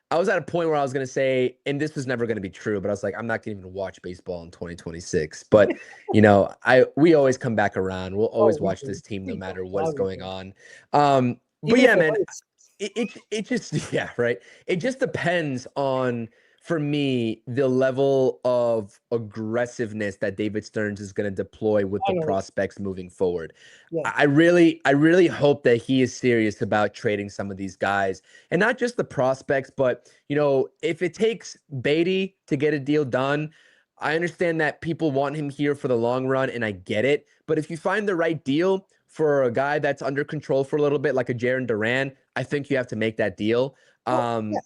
I was at a point where I was going to say, and this was never going to be true, but I was like, I'm not going to even watch baseball in 2026. But, we always come back around. We'll always We watch do. this team no We do. matter what Why is we going do. on. But Even if yeah, it man, hurts. it just, yeah, right. It just depends on, for me, the level of aggressiveness that David Stearns is going to deploy with the Finally. prospects moving forward. Yeah. I really hope that he is serious about trading some of these guys, and not just the prospects, but if it takes Beatty to get a deal done, I understand that people want him here for the long run, and I get it. But if you find the right deal for a guy that's under control for a little bit, like a Jaron Duran, I think you have to make that deal. Oh, yeah.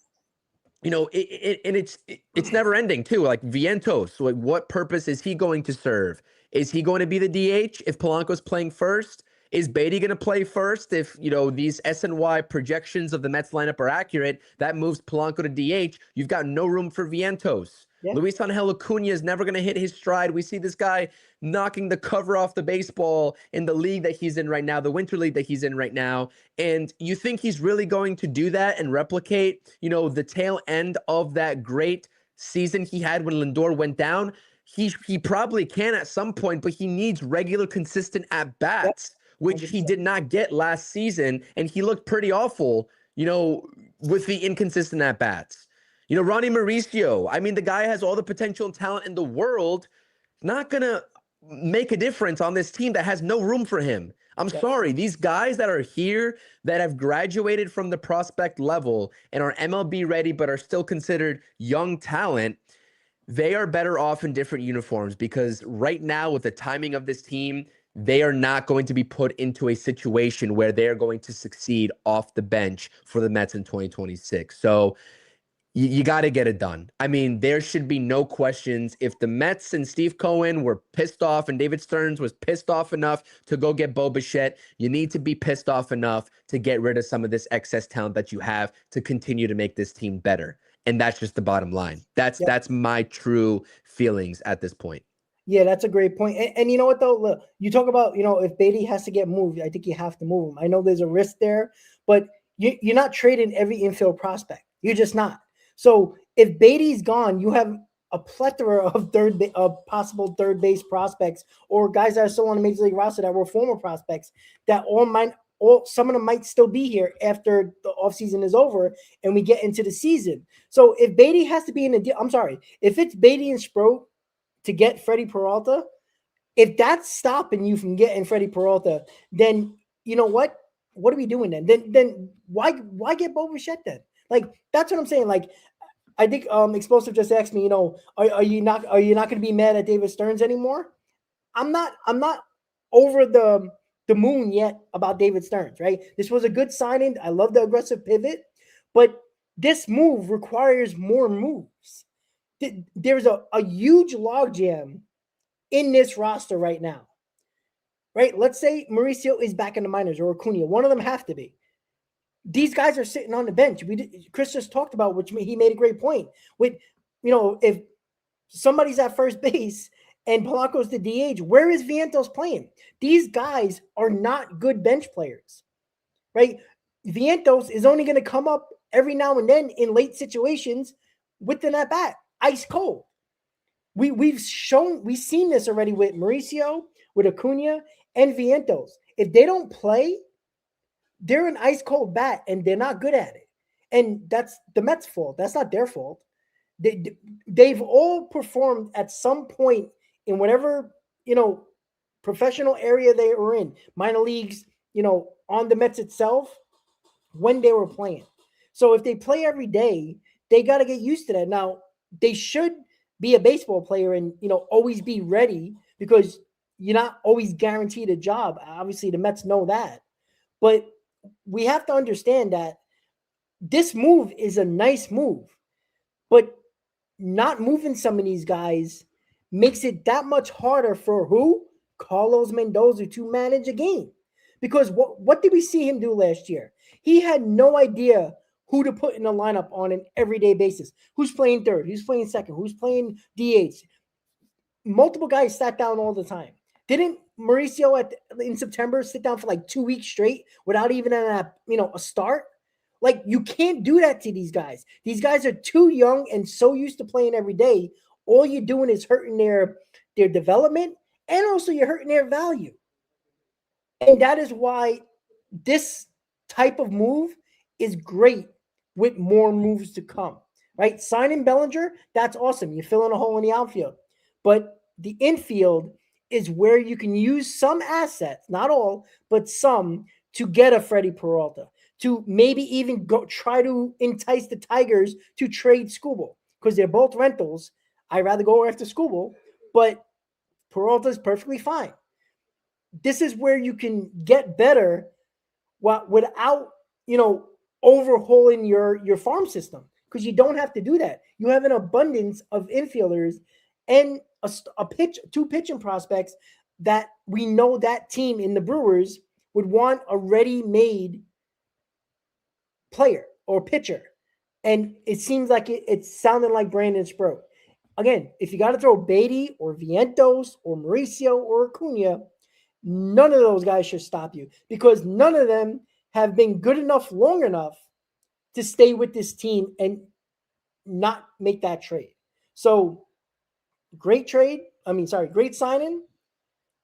and it's never ending too. Like Vientos, like what purpose is he going to serve? Is he going to be the DH if Polanco's playing first? Is Beatty going to play first if these SNY projections of the Mets lineup are accurate? That moves Polanco to DH. You've got no room for Vientos. Yeah. Luis Angel Acuna is never going to hit his stride. We see this guy knocking the cover off the baseball in the league that he's in right now, the winter league that he's in right now. And you think he's really going to do that and replicate, the tail end of that great season he had when Lindor went down? He probably can at some point, but he needs regular, consistent at bats, which he 100%. did not get last season, and he looked pretty awful, with the inconsistent at bats. Ronnie Mauricio, I mean, the guy has all the potential and talent in the world, not going to make a difference on this team that has no room for him. I'm sorry. These guys that are here that have graduated from the prospect level and are MLB ready but are still considered young talent, they are better off in different uniforms, because right now with the timing of this team, they are not going to be put into a situation where they're going to succeed off the bench for the Mets in 2026. So you got to get it done. I mean, there should be no questions. If the Mets and Steve Cohen were pissed off and David Stearns was pissed off enough to go get Bo Bichette, you need to be pissed off enough to get rid of some of this excess talent that you have to continue to make this team better. And that's just the bottom line. That's my true feelings at this point. Yeah, that's a great point. And you know what, though? Look, you talk about, if Beatty has to get moved, I think you have to move him. I know there's a risk there, but you're not trading every infield prospect. You're just not. So if Beatty's gone, you have a plethora of possible third base prospects or guys that are still on the major league roster that were former prospects that some of them might still be here after the offseason is over and we get into the season. So if Beatty has to be in the deal, I'm sorry, if it's Beatty and Sproat to get Freddie Peralta, if that's stopping you from getting Freddie Peralta, then you know what? What are we doing then? Then why get Bo Bichette then? Like, that's what I'm saying. Like, I think Explosive just asked me, are you not going to be mad at David Stearns anymore? I'm not over the moon yet about David Stearns, right? This was a good signing. I love the aggressive pivot, but this move requires more moves. There's a huge logjam in this roster right now, right? Let's say Mauricio is back in the minors or Acuna. One of them have to be. These guys are sitting on the bench. Chris just talked about, which he made a great point. With, if somebody's at first base and Polanco's the DH, where is Vientos playing? These guys are not good bench players, right? Vientos is only going to come up every now and then in late situations with an at bat, ice cold. We've seen this already with Mauricio, with Acuna, and Vientos. If they don't play, they're an ice cold bat and they're not good at it. And that's the Mets' fault. That's not their fault. They've all performed at some point in whatever, professional area they were in, minor leagues, on the Mets itself, when they were playing. So if they play every day, they got to get used to that. Now, they should be a baseball player and, always be ready, because you're not always guaranteed a job. Obviously, the Mets know that. But we have to understand that this move is a nice move, but not moving some of these guys makes it that much harder for Carlos Mendoza to manage a game. Because what did we see him do last year? He had no idea who to put in the lineup on an everyday basis. Who's playing third? Who's playing second? Who's playing DH? Multiple guys sat down all the time. Didn't Mauricio in September sit down for like 2 weeks straight without even a start? Like, you can't do that to these guys. These guys are too young and so used to playing every day. All you're doing is hurting their development, and also you're hurting their value. And that is why this type of move is great with more moves to come, right? Signing Bellinger, that's awesome. You're filling a hole in the outfield. But the infield is where you can use some assets, not all, but some, to get a Freddie Peralta, to maybe even go try to entice the Tigers to trade Skubal, because they're both rentals. I'd rather go after Skubal, but Peralta's perfectly fine. This is where you can get better without, overhauling your farm system. because you don't have to do that. You have an abundance of infielders and two pitching prospects that we know that team in the Brewers would want a ready-made player or pitcher. And it seems like it's sounding like Brandon Sproat. Again, if you got to throw Beatty or Vientos or Mauricio or Acuna, none of those guys should stop you because none of them have been good enough long enough to stay with this team and not make that trade. So great trade. Great signing,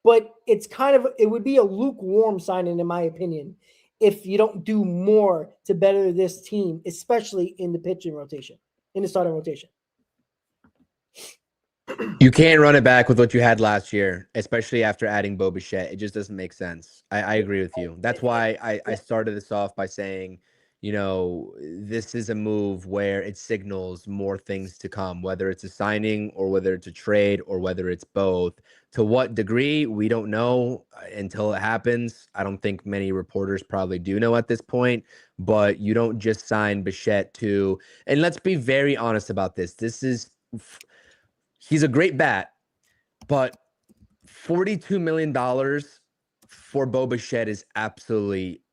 but it would be a lukewarm signing in my opinion if you don't do more to better this team, especially in the pitching rotation, in the starting rotation. You can't run it back with what you had last year, especially after adding Bo Bichette. It just doesn't make sense. I agree with you. That's why I started this off by saying, this is a move where it signals more things to come, whether it's a signing or whether it's a trade or whether it's both. To what degree, we don't know until it happens. I don't think many reporters probably do know at this point, but you don't just sign Bichette and let's be very honest about this. He's a great bat, but $42 million for Bo Bichette is absolutely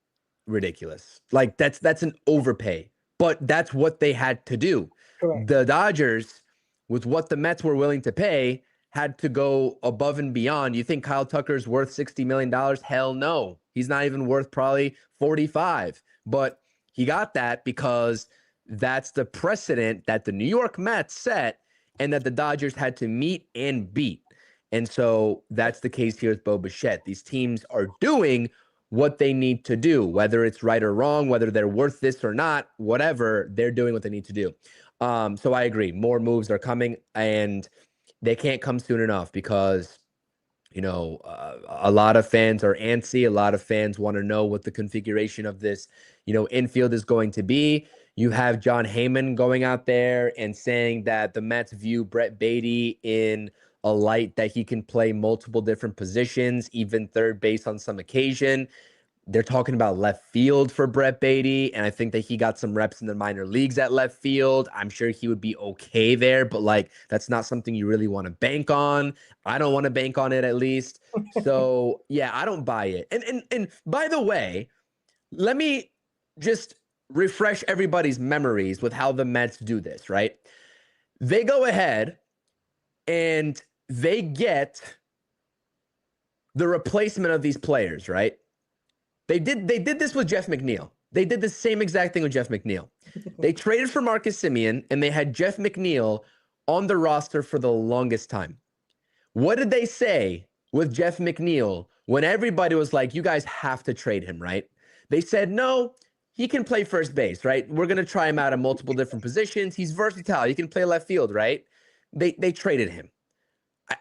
ridiculous. Like that's an overpay, but that's what they had to do. Correct. The Dodgers, with what the Mets were willing to pay, had to go above and beyond. You think Kyle Tucker's worth $60 million? Hell no. He's not even worth probably 45. But he got that because that's the precedent that the New York Mets set and that the Dodgers had to meet and beat. And so that's the case here with Bo Bichette. These teams are doing what they need to do, whether it's right or wrong, whether they're worth this or not, whatever, they're doing what they need to do. So I agree. More moves are coming, and they can't come soon enough because, a lot of fans are antsy. A lot of fans want to know what the configuration of this, infield is going to be. You have John Heyman going out there and saying that the Mets view Brett Baty in a light that he can play multiple different positions, even third base on some occasion. They're talking about left field for Brett Baty, and I think that he got some reps in the minor leagues at left field. I'm sure he would be okay there, but that's not something you really want to bank on. I don't want to bank on it, at least. So yeah, I don't buy it. And by the way, let me just refresh everybody's memories with how the Mets do this, right? They go ahead and they get the replacement of these players, right? They did this with Jeff McNeil. They did the same exact thing with Jeff McNeil. They traded for Marcus Semien, and they had Jeff McNeil on the roster for the longest time. What did they say with Jeff McNeil when everybody was like, you guys have to trade him, right? They said, no, he can play first base, right? We're going to try him out in multiple different positions. He's versatile. He can play left field, right? They traded him.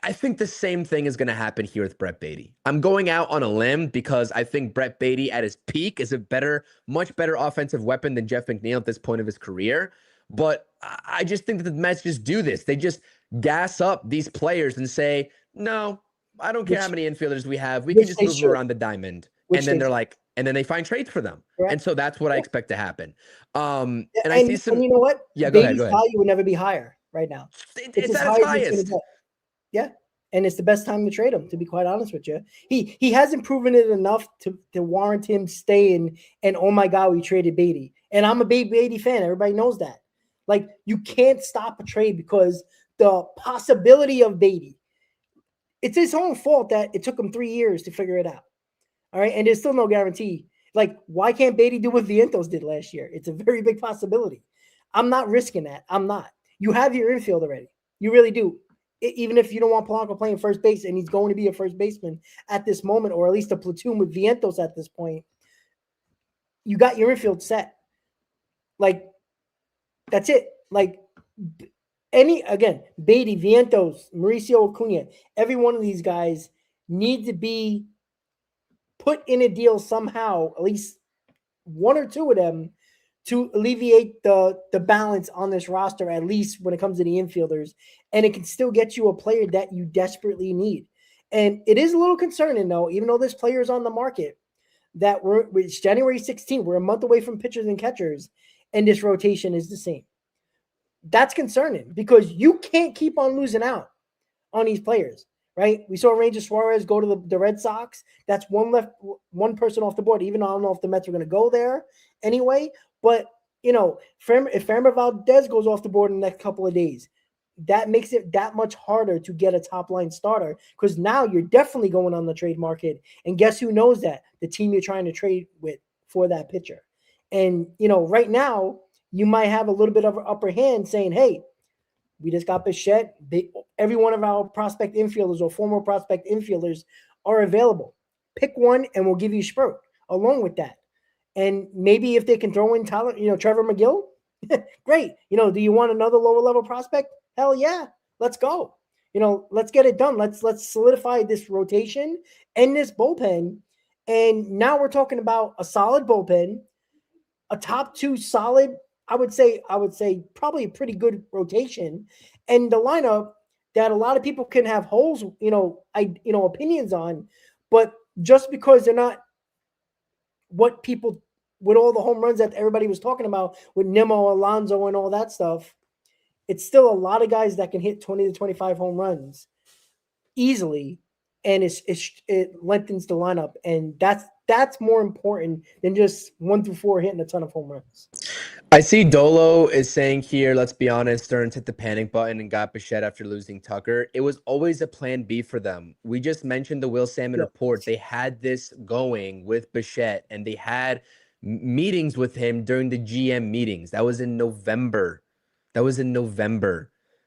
I think the same thing is going to happen here with Brett Baty. I'm going out on a limb because I think Brett Baty at his peak is a much better offensive weapon than Jeff McNeil at this point of his career. But I just think that the Mets just do this. They just gas up these players and say, no, I don't care how many infielders we have. We can just move them around the diamond. And then they're like, and then they find trades for them. Correct. And so that's what I expect to happen. And I see some. And you know what? Yeah, Baty's value would never be higher right now. It's at its highest. Yeah. And it's the best time to trade him, to be quite honest with you. He hasn't proven it enough to warrant him staying. And oh my God, we traded Baty. And I'm a big Baty fan. Everybody knows that. Like, you can't stop a trade because the possibility of Baty, it's his own fault that it took him 3 years to figure it out. All right. And there's still no guarantee. Like, why can't Baty do what Vientos did last year? It's a very big possibility. I'm not risking that. I'm not. You have your infield already. You really do. Even if you don't want Polanco playing first base, and he's going to be a first baseman at this moment, or at least a platoon with Vientos at this point, you got your infield set. Like, that's it. Like, Baty, Vientos, Mauricio Acuna, every one of these guys need to be put in a deal somehow, at least one or two of them, to alleviate the balance on this roster, at least when it comes to the infielders. And it can still get you a player that you desperately need. And it is a little concerning, though, even though there's players on the market, that it's January 16th. We're a month away from pitchers and catchers, and this rotation is the same. that's concerning because you can't keep on losing out on these players, right? We saw Ranger Suarez go to the Red Sox. That's one person off the board. Even though I don't know if the Mets are going to go there anyway, but if Framber Valdez goes off the board in the next couple of days, that makes it that much harder to get a top line starter because now you're definitely going on the trade market. And guess who knows that? The team you're trying to trade with for that pitcher. And, right now, you might have a little bit of an upper hand saying, hey, we just got Bichette. Every one of our prospect infielders or former prospect infielders are available. Pick one and we'll give you Sprout along with that. And maybe if they can throw in talent, Trevor McGill, great. Do you want another lower level prospect? Hell yeah. Let's go. Let's get it done. Let's solidify this rotation and this bullpen. And now we're talking about a solid bullpen, a top two solid, I would say probably a pretty good rotation, and the lineup that a lot of people can have holes, opinions on, but just because they're not what people with all the home runs that everybody was talking about with Nimmo, Alonso, and all that stuff, it's still a lot of guys that can hit 20 to 25 home runs easily, and it lengthens the lineup, and that's more important than just 1 through 4 hitting a ton of home runs. I see Dolo is saying here, let's be honest, Stearns hit the panic button and got Bichette after losing Tucker. It was always a plan B for them. We just mentioned the Will Salmon report. They had this going with Bichette, and they had meetings with him during the GM meetings. That was in November.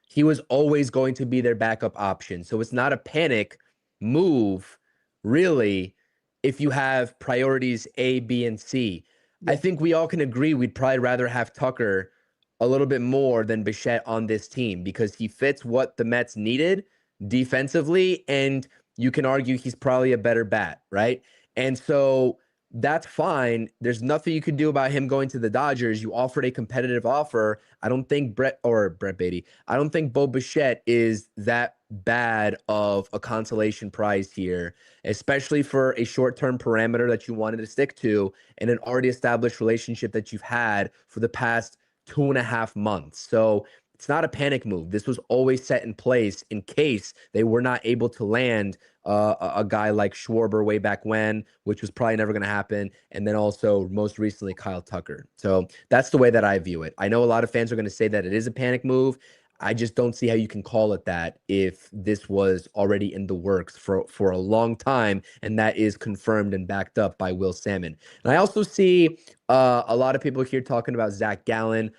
He was always going to be their backup option. So it's not a panic move, really, if you have priorities A, B, and C. I think we all can agree we'd probably rather have Tucker a little bit more than Bichette on this team because he fits what the Mets needed defensively, and you can argue he's probably a better bat, right? And so that's fine. There's nothing you could do about him going to the Dodgers. You offered a competitive offer. I don't think Brett Beatty. I don't think Bo Bichette is that bad of a consolation prize here, especially for a short-term parameter that you wanted to stick to and an already established relationship that you've had for the past 2.5 months. So it's not a panic move. This was always set in place in case they were not able to land a guy like Schwarber way back when, which was probably never going to happen. And then also most recently, Kyle Tucker. So that's the way that I view it. I know a lot of fans are going to say that it is a panic move. I just don't see how you can call it that if this was already in the works for a long time, and that is confirmed and backed up by Will Salmon. And I also see a lot of people here talking about Zach Gallen.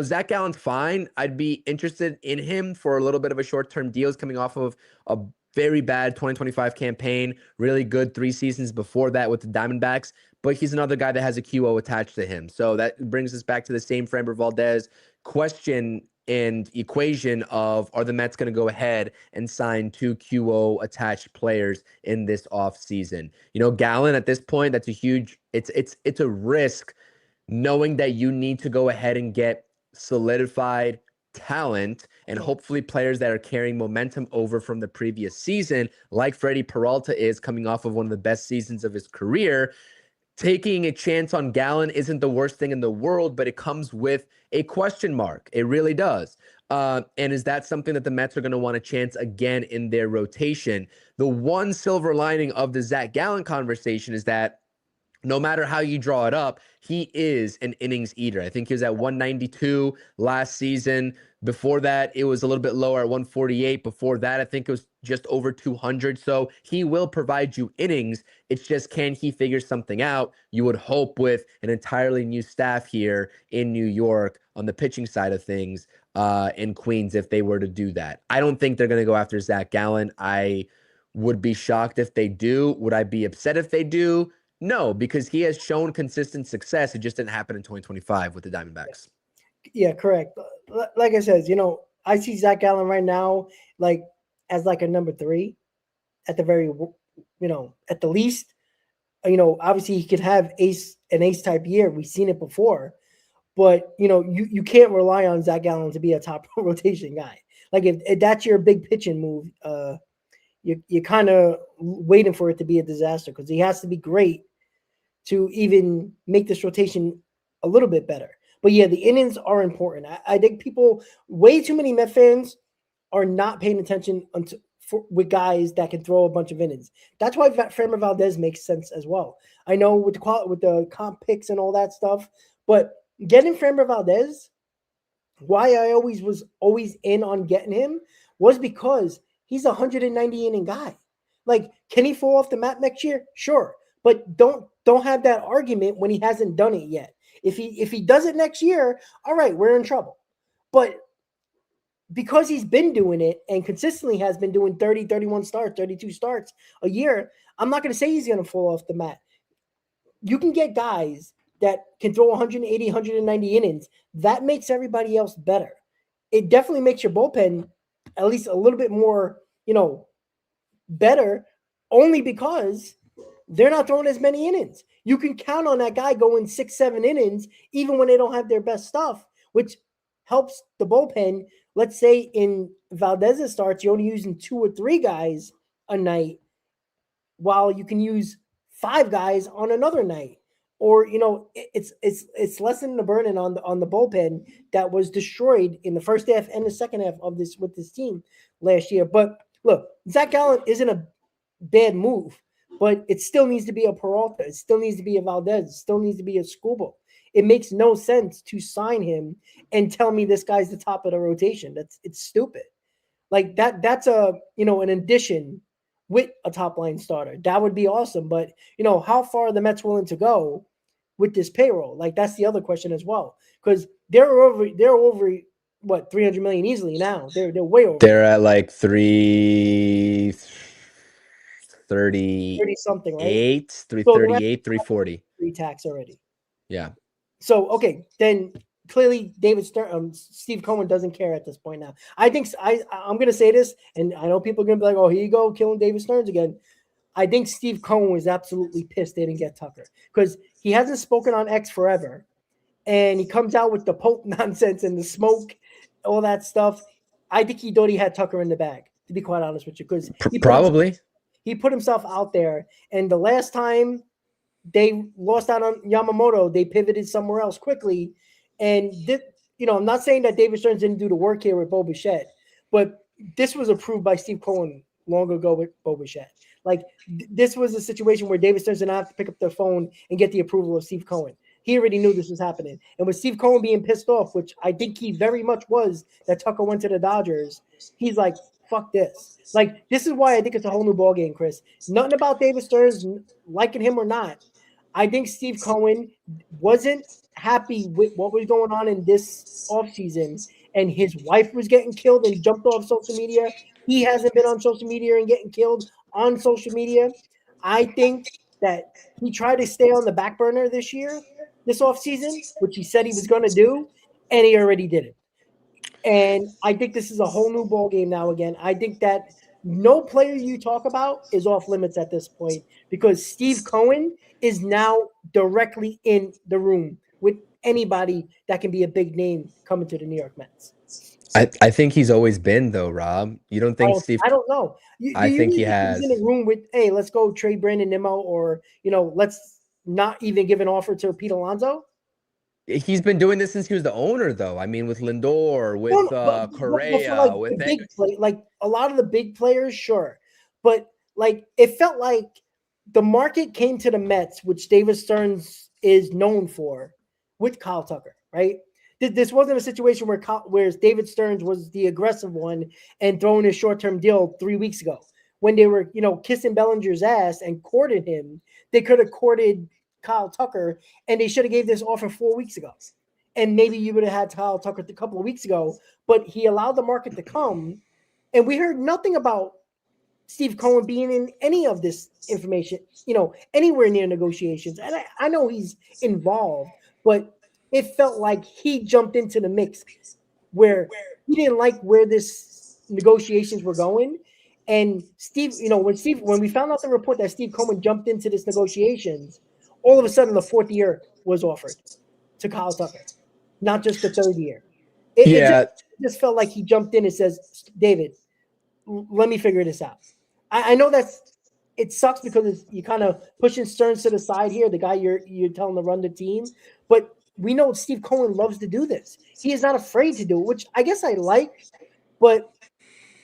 Zach Gallen's fine. I'd be interested in him for a little bit of a short-term deal. He's coming off of a very bad 2025 campaign, really good 3 seasons before that with the Diamondbacks, but he's another guy that has a QO attached to him. So that brings us back to the same Framber Valdez question and equation of, are the Mets going to go ahead and sign 2 QO attached players in this offseason? Gallen at this point, that's a huge, it's a risk knowing that you need to go ahead and get solidified talent and hopefully players that are carrying momentum over from the previous season, like Freddie Peralta is coming off of one of the best seasons of his career. Taking a chance on Gallen isn't the worst thing in the world, but it comes with a question mark. It really does. And is that something that the Mets are going to want to chance again in their rotation? The one silver lining of the Zach Gallen conversation is that no matter how you draw it up, he is an innings eater. I think he was at 192 last season. Before that, it was a little bit lower at 148. Before that, I think it was just over 200. So he will provide you innings. It's just, can he figure something out? You would hope with an entirely new staff here in New York on the pitching side of things in Queens if they were to do that. I don't think they're going to go after Zach Gallen. I would be shocked if they do. Would I be upset if they do? No, because he has shown consistent success. It just didn't happen in 2025 with the Diamondbacks. Yeah, correct. Like I said, I see Zach Gallen right now as a number 3 at the very, at the least. Obviously he could have an ace type year. We've seen it before, but you can't rely on Zach Gallen to be a top rotation guy. Like if that's your big pitching move, you're kind of waiting for it to be a disaster because he has to be great to even make this rotation a little bit better. But yeah, the innings are important. I think way too many Met fans are not paying attention with guys that can throw a bunch of innings. That's why Framber Valdez makes sense as well. I know with the comp picks and all that stuff, but getting Framber Valdez, why I was always in on getting him was because he's a 190 inning guy. Like, can he fall off the map next year? Sure, but don't have that argument when he hasn't done it yet. If he does it next year, all right, we're in trouble. But because he's been doing it and consistently has been doing 30, 31 starts, 32 starts a year, I'm not going to say he's going to fall off the mat. You can get guys that can throw 180, 190 innings. That makes everybody else better. It definitely makes your bullpen at least a little bit more, better, only because they're not throwing as many innings. You can count on that guy going 6, 7 innings, even when they don't have their best stuff, which helps the bullpen. Let's say in Valdez's starts, you're only using 2 or 3 guys a night, while you can use 5 guys on another night. Or it's lessening the burden on the bullpen that was destroyed in the first half and the second half of this with this team last year. But look, Zach Gallen isn't a bad move, but it still needs to be a Peralta. It still needs to be a Valdez. It still needs to be a Skubal. It makes no sense to sign him and tell me this guy's the top of the rotation. It's stupid. Like that's an addition with a top line starter. That would be awesome. But how far are the Mets willing to go with this payroll? Like, that's the other question as well. Because they're over what, 300 million easily now. They're way over. They're at like 330 something, right? 338, 340. Pre-tax already. Yeah. So okay, then clearly Steve Cohen doesn't care at this point now. I think I'm going to say this, and I know people are going to be like, "Oh, here you go, killing David Stearns again." I think Steve Cohen was absolutely pissed they didn't get Tucker, because he hasn't spoken on X forever, and he comes out with the Pope nonsense and the smoke, all that stuff. I think he thought he had Tucker in the bag, to be quite honest with you, because he put himself out there, and the last time they lost out on Yamamoto, they pivoted somewhere else quickly. And I'm not saying that David Stearns didn't do the work here with Bo Bichette, but this was approved by Steve Cohen long ago with Bo Bichette. Like, this was a situation where David Stearns did not have to pick up the phone and get the approval of Steve Cohen. He already knew this was happening. And with Steve Cohen being pissed off, which I think he very much was, that Tucker went to the Dodgers, he's like, fuck this. Like, this is why I think it's a whole new ballgame, Chris. Nothing about David Stearns, liking him or not. I think Steve Cohen wasn't happy with what was going on in this offseason, and his wife was getting killed and jumped off social media. He hasn't been on social media and getting killed on social media. I think that he tried to stay on the back burner this offseason, which he said he was going to do, and he already did it. And I think this is a whole new ballgame now again. I think that no player you talk about is off limits at this point, because Steve Cohen is now directly in the room with anybody that can be a big name coming to the New York Mets. I think he's always been, though, Rob. You don't think Steve? I don't know. I think he has. He's in a room with, hey, let's go trade Brandon Nimmo, or let's not even give an offer to Pete Alonso. He's been doing this since he was the owner, though. I mean, with Lindor, with Correa, with like a lot of the big players, sure, but like it felt like the market came to the Mets, which David Stearns is known for, with Kyle Tucker, right? This wasn't a situation where David Stearns was the aggressive one and throwing a short-term deal 3 weeks ago. When they were, kissing Bellinger's ass and courting him, they could have courted Kyle Tucker, and they should have gave this offer 4 weeks ago. And maybe you would have had Kyle Tucker a couple of weeks ago, but he allowed the market to come, and we heard nothing about Steve Cohen being in any of this information, anywhere near negotiations. And I know he's involved, but it felt like he jumped into the mix where he didn't like where this negotiations were going. And Steve, when we found out the report that Steve Cohen jumped into this negotiations, all of a sudden the 4th year was offered to Kyle Tucker, not just the 3rd year. It just felt like he jumped in and says, David, let me figure this out. I know it sucks because you kind of pushing Stearns to the side here, the guy you're telling to run the team. But we know Steve Cohen loves to do this. He is not afraid to do it, which I guess I like. But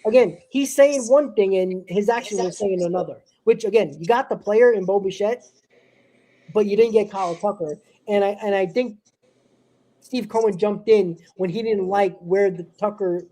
again, he's saying one thing and his actions are saying another. Which again, you got the player in Bo Bichette, but you didn't get Kyle Tucker. And I think Steve Cohen jumped in when he didn't like where the Tucker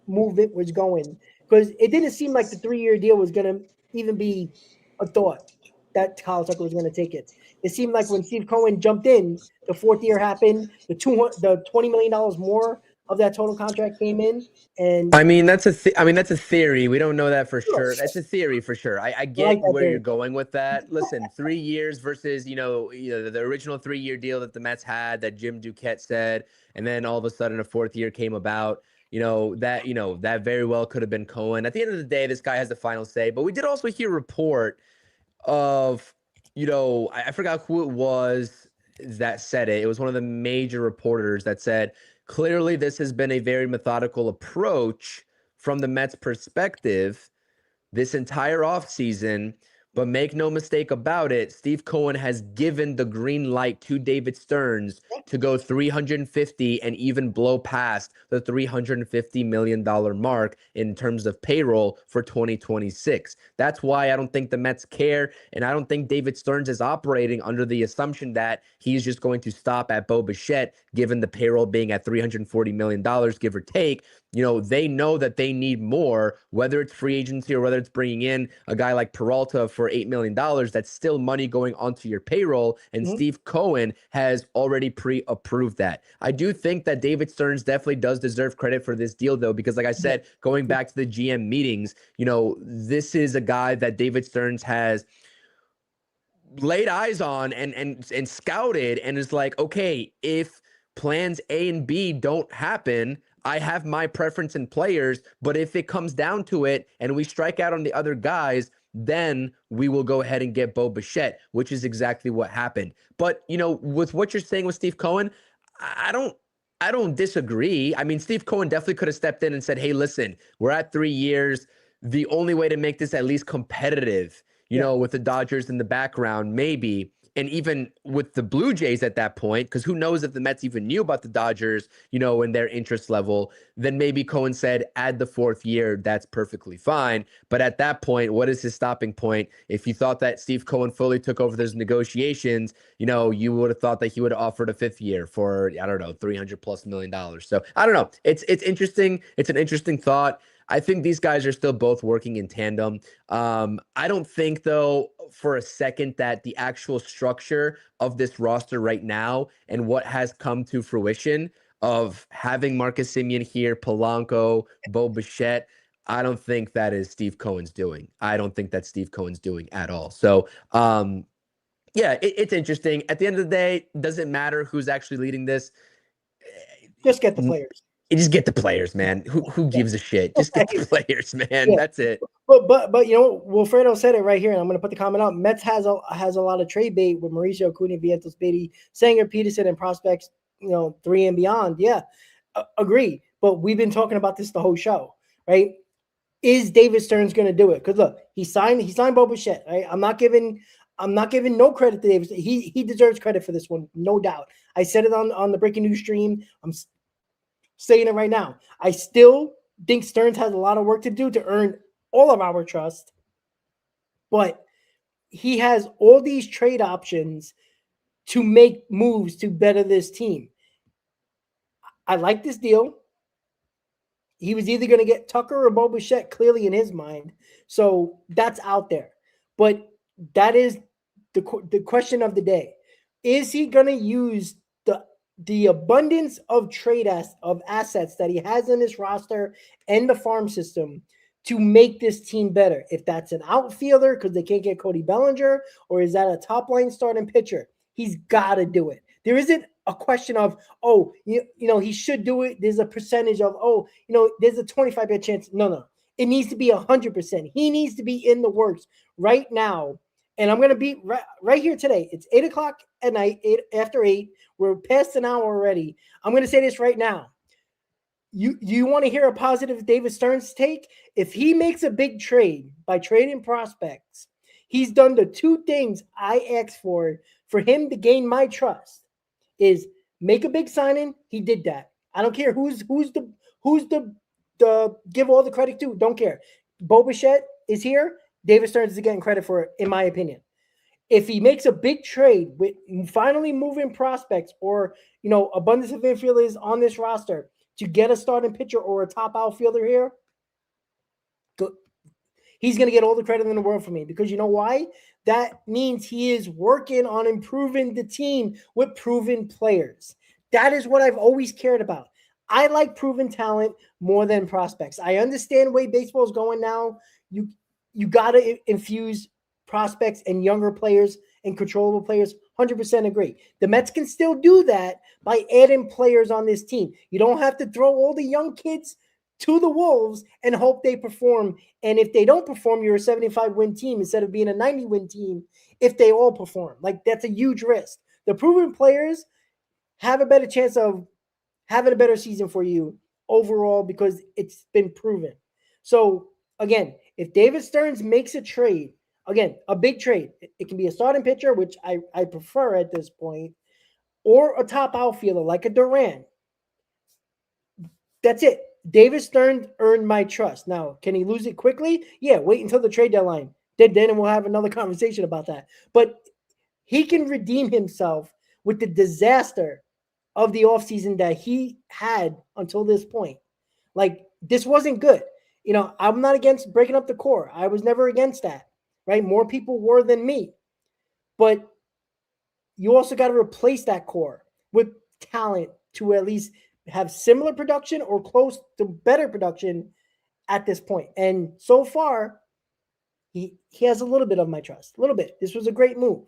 movement was going, because it didn't seem like the 3-year deal was going to even be a thought that Kyle Tucker was going to take it. It seemed like when Steve Cohen jumped in, the 4th year happened, the $20 million more of that total contract came in, and I mean, that's a theory. We don't know that for sure, sure. That's a theory for sure. I I like get that where you're theory. going with that. Listen, 3 years versus, the original 3-year deal that the Mets had that Jim Duquette said, and then all of a sudden a 4th year came about. That very well could have been Cohen. At the end of the day, this guy has the final say. But we did also hear a report of, I forgot who it was that said it. It was one of the major reporters that said, clearly this has been a very methodical approach from the Mets perspective this entire offseason. But make no mistake about it, Steve Cohen has given the green light to David Stearns to go 350 and even blow past the $350 million mark in terms of payroll for 2026. That's why I don't think the Mets care. And I don't think David Stearns is operating under the assumption that he's just going to stop at Bo Bichette, given the payroll being at $340 million, give or take. They know that they need more, whether it's free agency or whether it's bringing in a guy like Peralta for $8 million. That's still money going onto your payroll. And Steve Cohen has already pre-approved that. I do think that David Stearns definitely does deserve credit for this deal, though, because like I said, going back to the GM meetings, this is a guy that David Stearns has laid eyes on and scouted and is like, okay, if plans A and B don't happen, I have my preference in players, but if it comes down to it and we strike out on the other guys, then we will go ahead and get Bo Bichette, which is exactly what happened. But, with what you're saying with Steve Cohen, I don't disagree. I mean, Steve Cohen definitely could have stepped in and said, hey, listen, we're at 3 years. The only way to make this at least competitive, with the Dodgers in the background, maybe, and even with the Blue Jays at that point, because who knows if the Mets even knew about the Dodgers, and their interest level, then maybe Cohen said, add the 4th year. That's perfectly fine. But at that point, what is his stopping point? If you thought that Steve Cohen fully took over those negotiations, you would have thought that he would have offered a 5th year for, I don't know, $300+ million. So I don't know. It's interesting. It's an interesting thought. I think these guys are still both working in tandem. I don't think, though, for a second that the actual structure of this roster right now and what has come to fruition of having Marcus Semien here, Polanco, Bo Bichette, I don't think that is Steve Cohen's doing. I don't think that's Steve Cohen's doing at all. So, yeah, it's interesting. At the end of the day, doesn't matter who's actually leading this. Just get the players. You just get the players, man. Who gives a shit? Just get the players, man. Yeah. That's it. But Wilfredo said it right here, and I'm going to put the comment up. Mets has a lot of trade bait with Mauricio Acuna, Vientos, Beatty, Sanger, Peterson, and prospects, 3 and beyond. Yeah, agree. But we've been talking about this the whole show, right? Is David Stearns going to do it? Because look, he signed Bo Bichette, right? I'm not giving no credit to David. He deserves credit for this one, no doubt. I said it on the breaking news stream. I'm saying it right now. I still think Stearns has a lot of work to do to earn all of our trust, but he has all these trade options to make moves to better this team. I like this deal. He was either going to get Tucker or Bo Bichette, clearly in his mind. So that's out there. But that is the question of the day. Is he going to use the abundance of of assets that he has in his roster and the farm system to make this team better? If that's an outfielder because they can't get Cody Bellinger, or is that a top line starting pitcher? He's got to do it. There isn't a question of, he should do it. There's a percentage of, there's a 25% chance. No. It needs to be 100%. He needs to be in the works right now. And I'm going to be right here today. It's 8 o'clock at night, after 8. We're past an hour already. I'm going to say this right now. You want to hear a positive David Stearns take? If he makes a big trade by trading prospects, he's done the 2 things I asked for him to gain my trust, is make a big signing. He did that. I don't care who's the give all the credit to. Don't care. Bo Bichette is here. David Stearns is getting credit for it, in my opinion. If he makes a big trade with finally moving prospects or abundance of infielders on this roster to get a starting pitcher or a top outfielder here, he's going to get all the credit in the world for me, because you know why? That means he is working on improving the team with proven players. That is what I've always cared about. I like proven talent more than prospects. I understand the way baseball is going now. You got to infuse prospects and younger players and controllable players. 100% agree. The Mets can still do that by adding players on this team. You don't have to throw all the young kids to the wolves and hope they perform. And if they don't perform, you're a 75-win team instead of being a 90-win team if they all perform. Like, that's a huge risk. The proven players have a better chance of having a better season for you overall because it's been proven. So, again, if David Stearns makes a trade, again, a big trade, it can be a starting pitcher, which I prefer at this point, or a top outfielder like a Duran. That's it. David Stearns earned my trust. Now, can he lose it quickly? Yeah, wait until the trade deadline. Then we'll have another conversation about that. But he can redeem himself with the disaster of the offseason that he had until this point. Like, this wasn't good. I'm not against breaking up the core. I was never against that, right? More people were than me. But you also got to replace that core with talent to at least have similar production or close to better production at this point. And so far, he has a little bit of my trust. A little bit. This was a great move.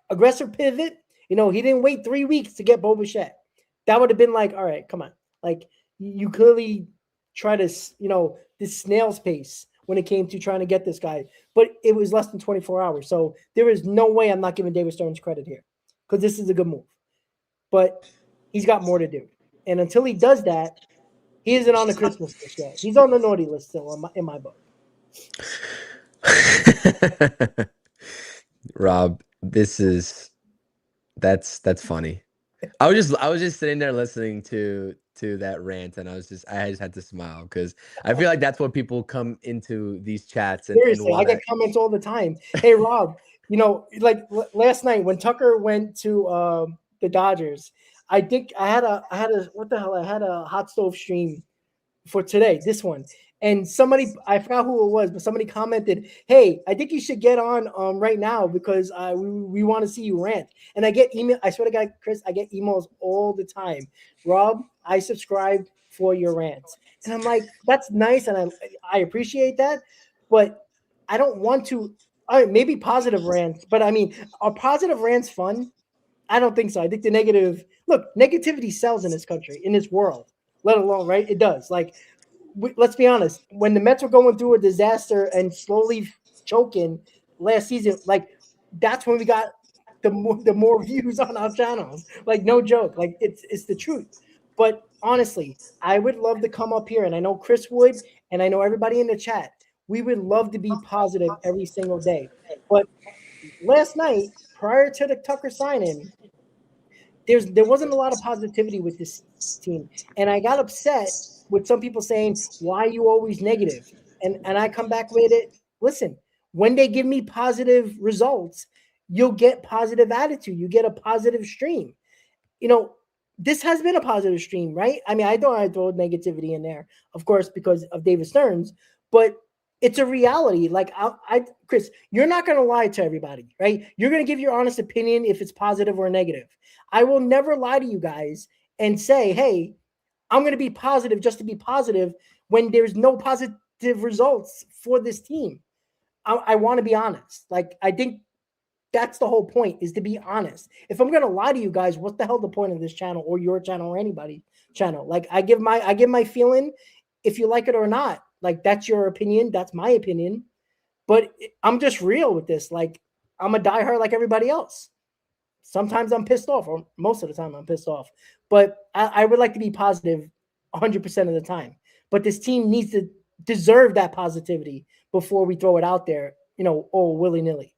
Aggressive pivot. He didn't wait 3 weeks to get Bo Bichette. That would have been like, all right, come on. Like, you clearly try to, this snail's pace when it came to trying to get this guy. But it was less than 24 hours. So there is no way I'm not giving David Stearns credit here, because this is a good move. But he's got more to do. And until he does that, he isn't on the Christmas list yet. He's on the naughty list still in my book. Rob, that's funny. I was just sitting there listening to that rant, and I just had to smile because I feel like that's what people come into these chats and Seriously, wanna. I get comments all the time. Hey, Rob, like last night when Tucker went to the Dodgers, I think I had a what the hell? I had a hot stove stream for today, this one. And somebody, I forgot who it was, but somebody commented, "Hey, I think you should get on right now because we want to see you rant." And I get email. I swear to God, Chris, I get emails all the time. Rob, I subscribed for your rants, and I'm like, that's nice, and I appreciate that, but I don't want to. All right, maybe positive rants, but I mean, are positive rants fun? I don't think so. I think the negativity sells in this country, in this world, let alone, right? It does. Like, let's be honest. When the Mets were going through a disaster and slowly choking last season, like, that's when we got the more views on our channels. Like, no joke. Like, it's the truth. But honestly, I would love to come up here, and I know Chris would, and I know everybody in the chat. We would love to be positive every single day. But last night, prior to the Tucker signing, there wasn't a lot of positivity with this team, and I got upset with some people saying, "Why are you always negative?" And I come back with it. Listen, when they give me positive results, you'll get positive attitude. You get a positive stream. This has been a positive stream, right? I mean, I throw negativity in there, of course, because of David Stearns, but it's a reality. Like, Chris, you're not going to lie to everybody, right? You're going to give your honest opinion if it's positive or negative. I will never lie to you guys and say, "Hey, I'm going to be positive just to be positive," when there's no positive results for this team. I want to be honest. Like, I think that's the whole point, is to be honest. If I'm going to lie to you guys, what's the hell the point of this channel or your channel or anybody's channel? Like, I give my feeling, if you like it or not. Like, that's your opinion. That's my opinion. But I'm just real with this. Like, I'm a diehard like everybody else. Sometimes I'm pissed off, or most of the time I'm pissed off. But I would like to be positive 100% of the time. But this team needs to deserve that positivity before we throw it out there, all willy-nilly.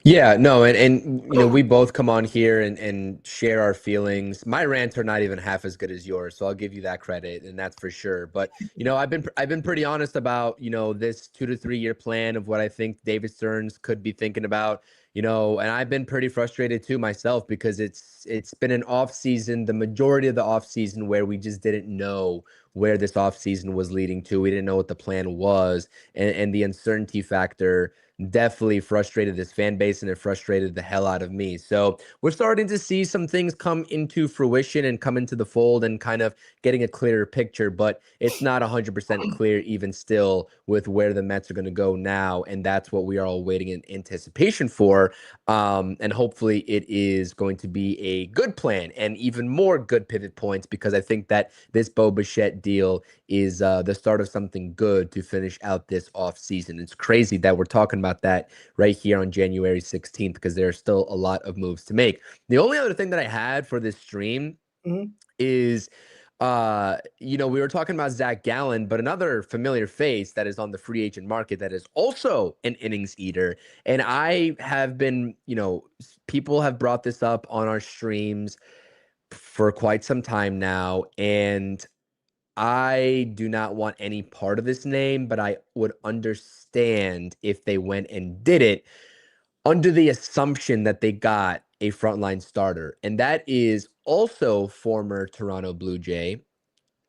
Yeah, no, and we both come on here and share our feelings. My rants are not even half as good as yours, so I'll give you that credit, and that's for sure. But I've been pretty honest about, this 2 to 3 year plan of what I think David Stearns could be thinking about, and I've been pretty frustrated too myself because it's been an off season, the majority of the off season where we just didn't know where this off season was leading to. We didn't know what the plan was, and the uncertainty factor definitely frustrated this fan base and it frustrated the hell out of me. So we're starting to see some things come into fruition and come into the fold and kind of getting a clearer picture, but it's not 100% clear even still with where the Mets are going to go now. And that's what we are all waiting in anticipation for. And hopefully it is going to be a good plan and even more good pivot points, because I think that this Bo Bichette deal is the start of something good to finish out this off season. It's crazy that we're talking about that right here on January 16th because there are still a lot of moves to make. The only other thing that I had for this stream Mhm. is we were talking about Zach Gallen, but another familiar face that is on the free agent market that is also an innings eater. And I have been, people have brought this up on our streams for quite some time now, and I do not want any part of this name, but I would understand if they went and did it under the assumption that they got a frontline starter. And that is also former Toronto Blue Jay,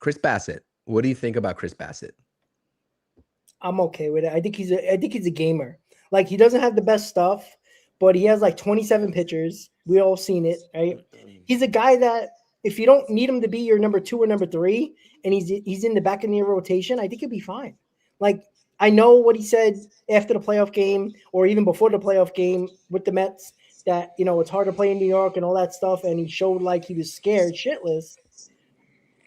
Chris Bassett. What do you think about Chris Bassett? I'm okay with it. I think he's a gamer. Like he doesn't have the best stuff, but he has like 27 pitchers. We all seen it, right? He's a guy that if you don't need him to be your number 2 or number 3 and he's in the back of your rotation, I think he'll be fine. Like I know what he said after the playoff game or even before the playoff game with the Mets that, it's hard to play in New York and all that stuff, and he showed like he was scared shitless.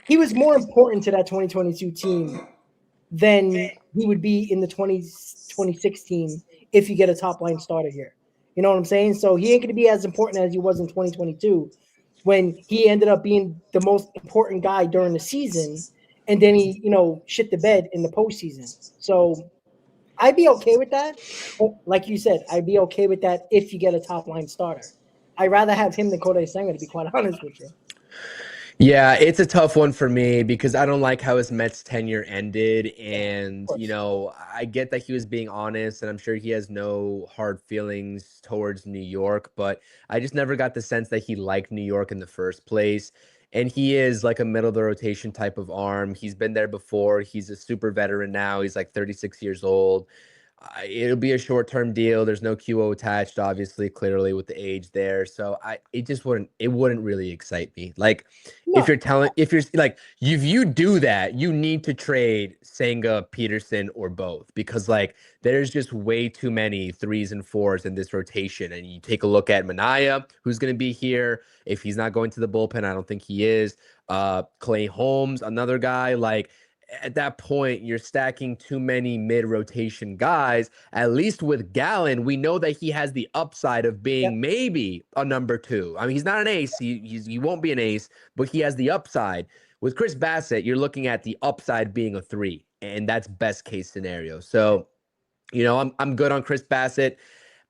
He was more important to that 2022 team than he would be in the 2016 if you get a top line starter here. You know what I'm saying? So he ain't going to be as important as he was in 2022 when he ended up being the most important guy during the season. And then he, shit the bed in the postseason. So I'd be okay with that. But like you said, I'd be okay with that if you get a top line starter. I'd rather have him than Kodai Senga, to be quite honest with you. Yeah, it's a tough one for me because I don't like how his Mets tenure ended. Yeah, of And, course. I get that he was being honest and I'm sure he has no hard feelings towards New York, but I just never got the sense that he liked New York in the first place. And he is like a middle of the rotation type of arm. He's been there before. He's a super veteran now. He's like 36 years old. It'll be a short-term deal. There's no QO attached, obviously, clearly with the age there. So it wouldn't really excite me. Like No, if you're like, if you do that, you need to trade Senga, Peterson, or both because like there's just way too many threes and fours in this rotation. And you take a look at Manaya, who's going to be here. If he's not going to the bullpen, I don't think he is. Clay Holmes, another guy like at that point, you're stacking too many mid-rotation guys. At least with Gallen, we know that he has the upside of yep. being maybe a number 2. I mean, he's not an ace. He won't be an ace, but he has the upside. With Chris Bassett, you're looking at the upside being a 3, and that's best case scenario. So, I'm good on Chris Bassett.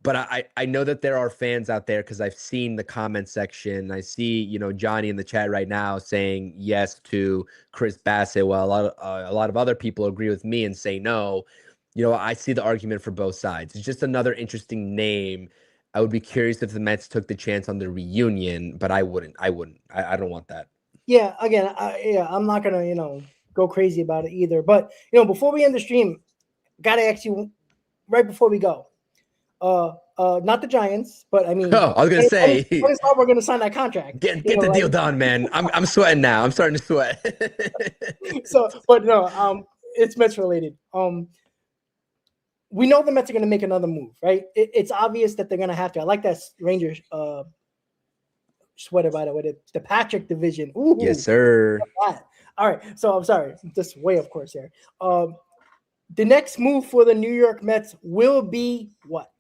But I know that there are fans out there because I've seen the comment section. I see, Johnny in the chat right now saying yes to Chris Bassett, while a lot of other people agree with me and say no. I see the argument for both sides. It's just another interesting name. I would be curious if the Mets took the chance on the reunion, but I wouldn't. I don't want that. Yeah, again, I'm not gonna, go crazy about it either. But before we end the stream, gotta ask you right before we go. Not the Giants, but I mean, Oh, I was gonna when say, is Harbaugh gonna sign that contract? get the deal done, man. I'm sweating now. I'm starting to sweat. So, but no, it's Mets related. We know the Mets are gonna make another move, right? It's obvious that they're gonna have to. I like that Rangers sweater by the way, the Patrick division. Yes, Ooh, sir. that. All right, so I'm sorry, just way of course here. The next move for the New York Mets will be what?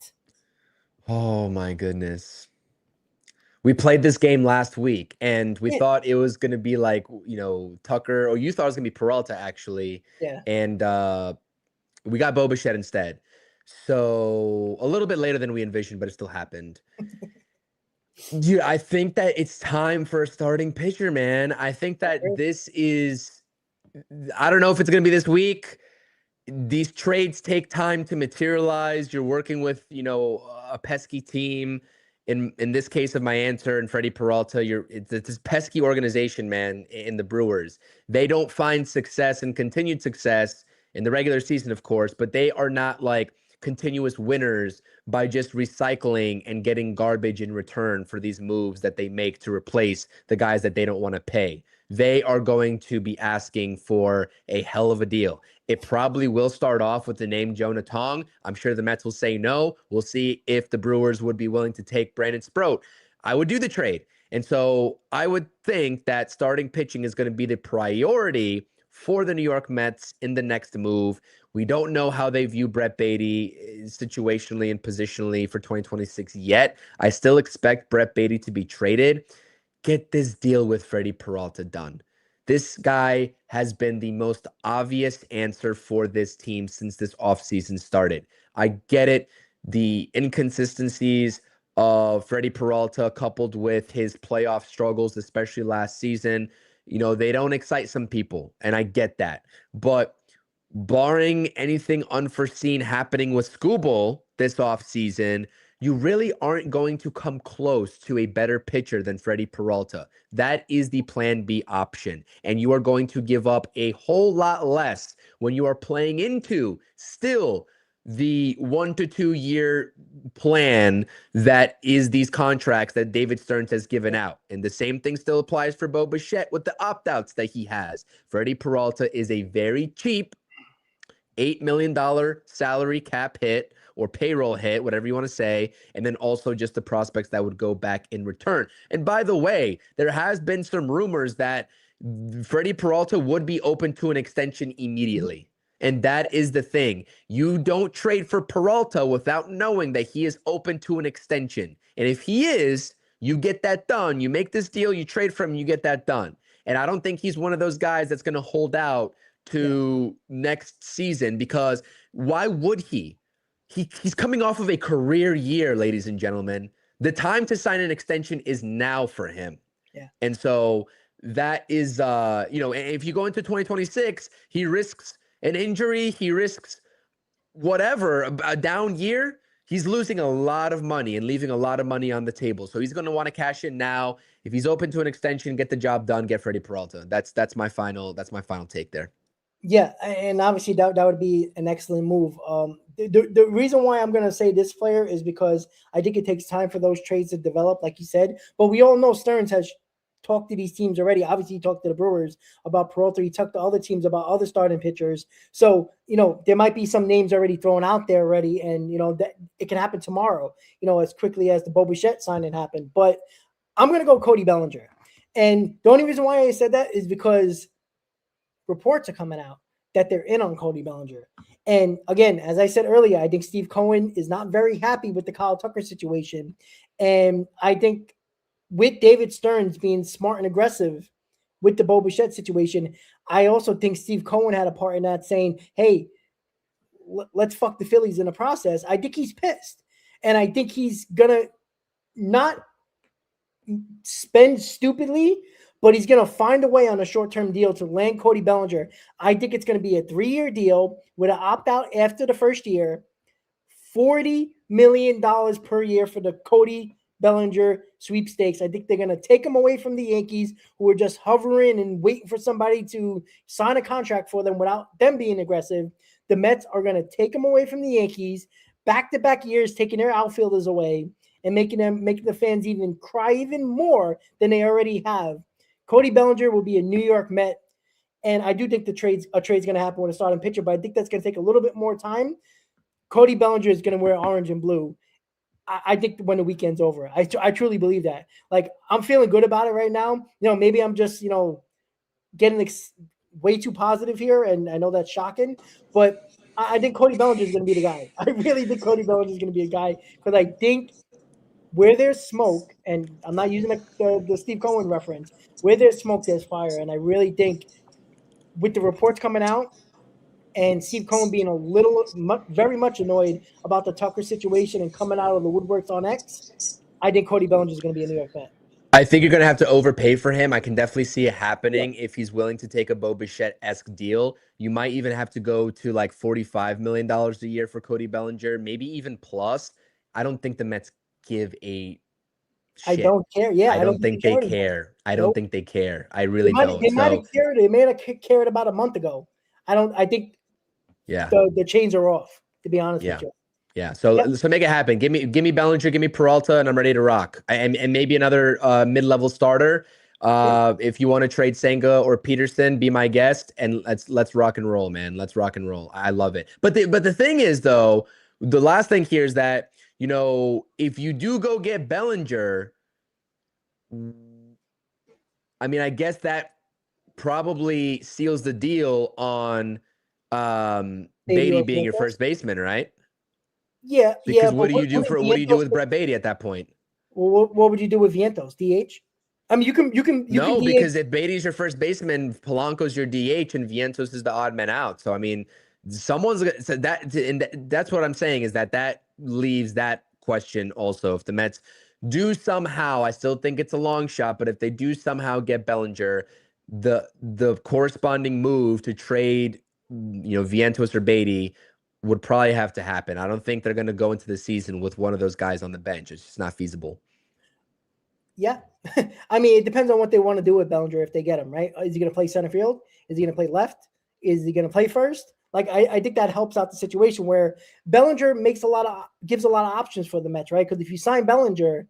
Oh my goodness. We played this game last week and we Yeah, thought it was going to be like, Tucker, or you thought it was going to be Peralta actually. yeah. And we got Bo Bichette instead. So a little bit later than we envisioned, but it still happened. Dude, I think that it's time for a starting pitcher, man. I think that this is, I don't know if it's going to be this week. These trades take time to materialize. You're working with, a pesky team. In this case of my answer and Freddie Peralta, it's this pesky organization, man, in the Brewers. They don't find success and continued success in the regular season, of course, but they are not like continuous winners by just recycling and getting garbage in return for these moves that they make to replace the guys that they don't want to pay. They are going to be asking for a hell of a deal. It probably will start off with the name Jonah Tong. I'm sure the Mets will say no. We'll see if the Brewers would be willing to take Brandon Sproat. I would do the trade. And so I would think that starting pitching is going to be the priority for the New York Mets in the next move. We don't know how they view Brett Baty situationally and positionally for 2026 yet. I still expect Brett Baty to be traded. Get this deal with Freddie Peralta done. This guy has been the most obvious answer for this team since this offseason started. I get it. The inconsistencies of Freddie Peralta coupled with his playoff struggles, especially last season, they don't excite some people, and I get that. But barring anything unforeseen happening with Skubal this offseason, you really aren't going to come close to a better pitcher than Freddie Peralta. That is the plan B option. And you are going to give up a whole lot less when you are playing into still the 1 to 2 year plan that is these contracts that David Stearns has given out. And the same thing still applies for Bo Bichette with the opt-outs that he has. Freddie Peralta is a very cheap $8 million salary cap hit or payroll hit, whatever you want to say, and then also just the prospects that would go back in return. And by the way, there has been some rumors that Freddie Peralta would be open to an extension immediately. And that is the thing. You don't trade for Peralta without knowing that he is open to an extension. And if he is, you get that done. You make this deal, you trade for him, you get that done. And I don't think he's one of those guys that's going to hold out to next season, because why would he? He's coming off of a career year, ladies and gentlemen. The time to sign an extension is now for him. Yeah. And so that is, if you go into 2026, he risks an injury, he risks whatever, a down year. He's losing a lot of money and leaving a lot of money on the table. So he's going to want to cash in now. If he's open to an extension, get the job done, get Freddie Peralta. That's my final take there. Yeah, and obviously that would be an excellent move. The reason why I'm going to say this player is because I think it takes time for those trades to develop, like you said. But we all know Stearns has talked to these teams already. Obviously, he talked to the Brewers about Peralta. He talked to other teams about other starting pitchers. So, there might be some names already thrown out there already, and, that it can happen tomorrow, as quickly as the Bo Bichette signing happened. But I'm going to go Cody Bellinger. And the only reason why I said that is because reports are coming out that they're in on Cody Bellinger. And again, as I said earlier, I think Steve Cohen is not very happy with the Kyle Tucker situation. And I think with David Stearns being smart and aggressive with the Bo Bichette situation, I also think Steve Cohen had a part in that, saying, hey, let's fuck the Phillies in the process. I think he's pissed. And I think he's going to not spend stupidly, but he's going to find a way on a short-term deal to land Cody Bellinger. I think it's going to be a 3-year deal with an opt-out after the first year, $40 million per year for the Cody Bellinger sweepstakes. I think they're going to take him away from the Yankees, who are just hovering and waiting for somebody to sign a contract for them without them being aggressive. The Mets are going to take him away from the Yankees, back-to-back years, taking their outfielders away and making the fans even cry even more than they already have. Cody Bellinger will be a New York Met, and I do think a trade's going to happen with a starting pitcher, but I think that's going to take a little bit more time. Cody Bellinger is going to wear orange and blue, I think, when the weekend's over. I truly believe that. Like, I'm feeling good about it right now. Maybe I'm just, getting way too positive here, and I know that's shocking, but I think Cody Bellinger is going to be the guy. I really think Cody Bellinger is going to be a guy, because I think where there's smoke, and I'm not using the Steve Cohen reference, where there's smoke, there's fire. And I really think with the reports coming out, and Steve Cohen being very much annoyed about the Tucker situation and coming out of the woodworks on X, I think Cody Bellinger is going to be a New York Met. I think you're going to have to overpay for him. I can definitely see it happening Yeah. if he's willing to take a Bo Bichette-esque deal. You might even have to go to like $45 million a year for Cody Bellinger, maybe even plus. I don't think the Mets give a I shit. don't care. Yeah, I I don't don't think think they they care anymore. care. I don't Nope. think they care. I They really might, don't. they might have So, cared. They may have cared about a month ago. I think yeah. the chains are off, to be honest Yeah. with you. Yeah. So Yep. so make it happen. Give me Bellinger, give me Peralta, and I'm ready to rock. And maybe another mid-level starter. Yeah. If you want to trade Senga or Peterson, be my guest, and let's rock and roll, man. Let's rock and roll. I love it. But the thing is, though, the last thing here is that, if you do go get Bellinger, I mean, I guess that probably seals the deal on Beatty or being your Vientos. first baseman, right? Yeah, Because but what do you do with Brett Beatty at that point? what would you do with Vientos? DH? I mean, you can No, DH. because if Beatty's your first baseman, Polanco's your DH, and Vientos is the odd man out. So I mean, someone's so that, and that's what I'm saying is that leaves that question also. If the Mets do somehow, I still think it's a long shot, but if they do somehow get Bellinger, the corresponding move to trade, Vientos or Beatty would probably have to happen. I don't think they're going to go into the season with one of those guys on the bench. It's just not feasible. Yeah. I mean, it depends on what they want to do with Bellinger if they get him, right? Is he going to play center field? Is he going to play left? Is he going to play first? Like, I think that helps out the situation where Bellinger gives a lot of options for the Mets, right? Because if you sign Bellinger,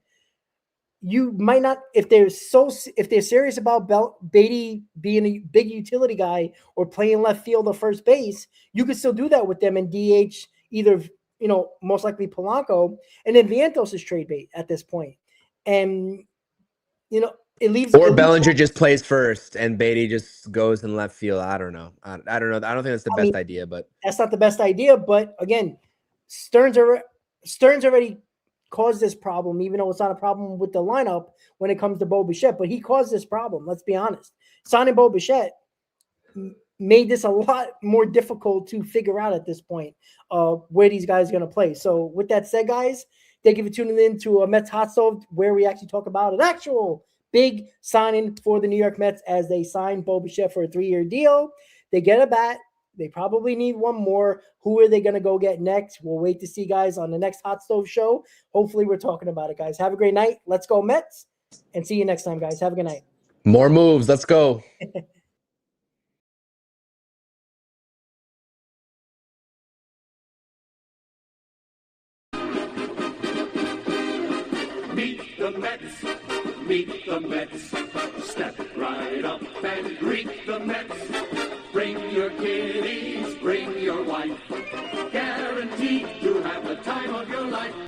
you might not, if they're serious about Beatty being a big utility guy or playing left field or first base, you could still do that with them and DH either, most likely Polanco, and then Vientos is trade bait at this point. And Or Bellinger just plays first and Beatty just goes in left field. I don't know. I don't know. I don't think that's the best idea, but that's not the best idea. But again, Stearns already caused this problem, even though it's not a problem with the lineup when it comes to Bo Bichette. But he caused this problem. Let's be honest. Signing Bo Bichette made this a lot more difficult to figure out at this point where these guys are going to play. So with that said, guys, thank you for tuning in to a Mets Hot Stove, where we actually talk about an actual big signing for the New York Mets as they sign Bo Bichette for a 3-year deal. They get a bat. They probably need one more. Who are they going to go get next? We'll wait to see, guys, on the next Hot Stove show. Hopefully we're talking about it, guys. Have a great night. Let's go Mets, and see you next time, guys. Have a good night. More moves. Let's go. Meet the Mets, meet the Mets. Step right up and greet the Mets. Bring your kiddies, bring your wife. Guaranteed to have the time of your life.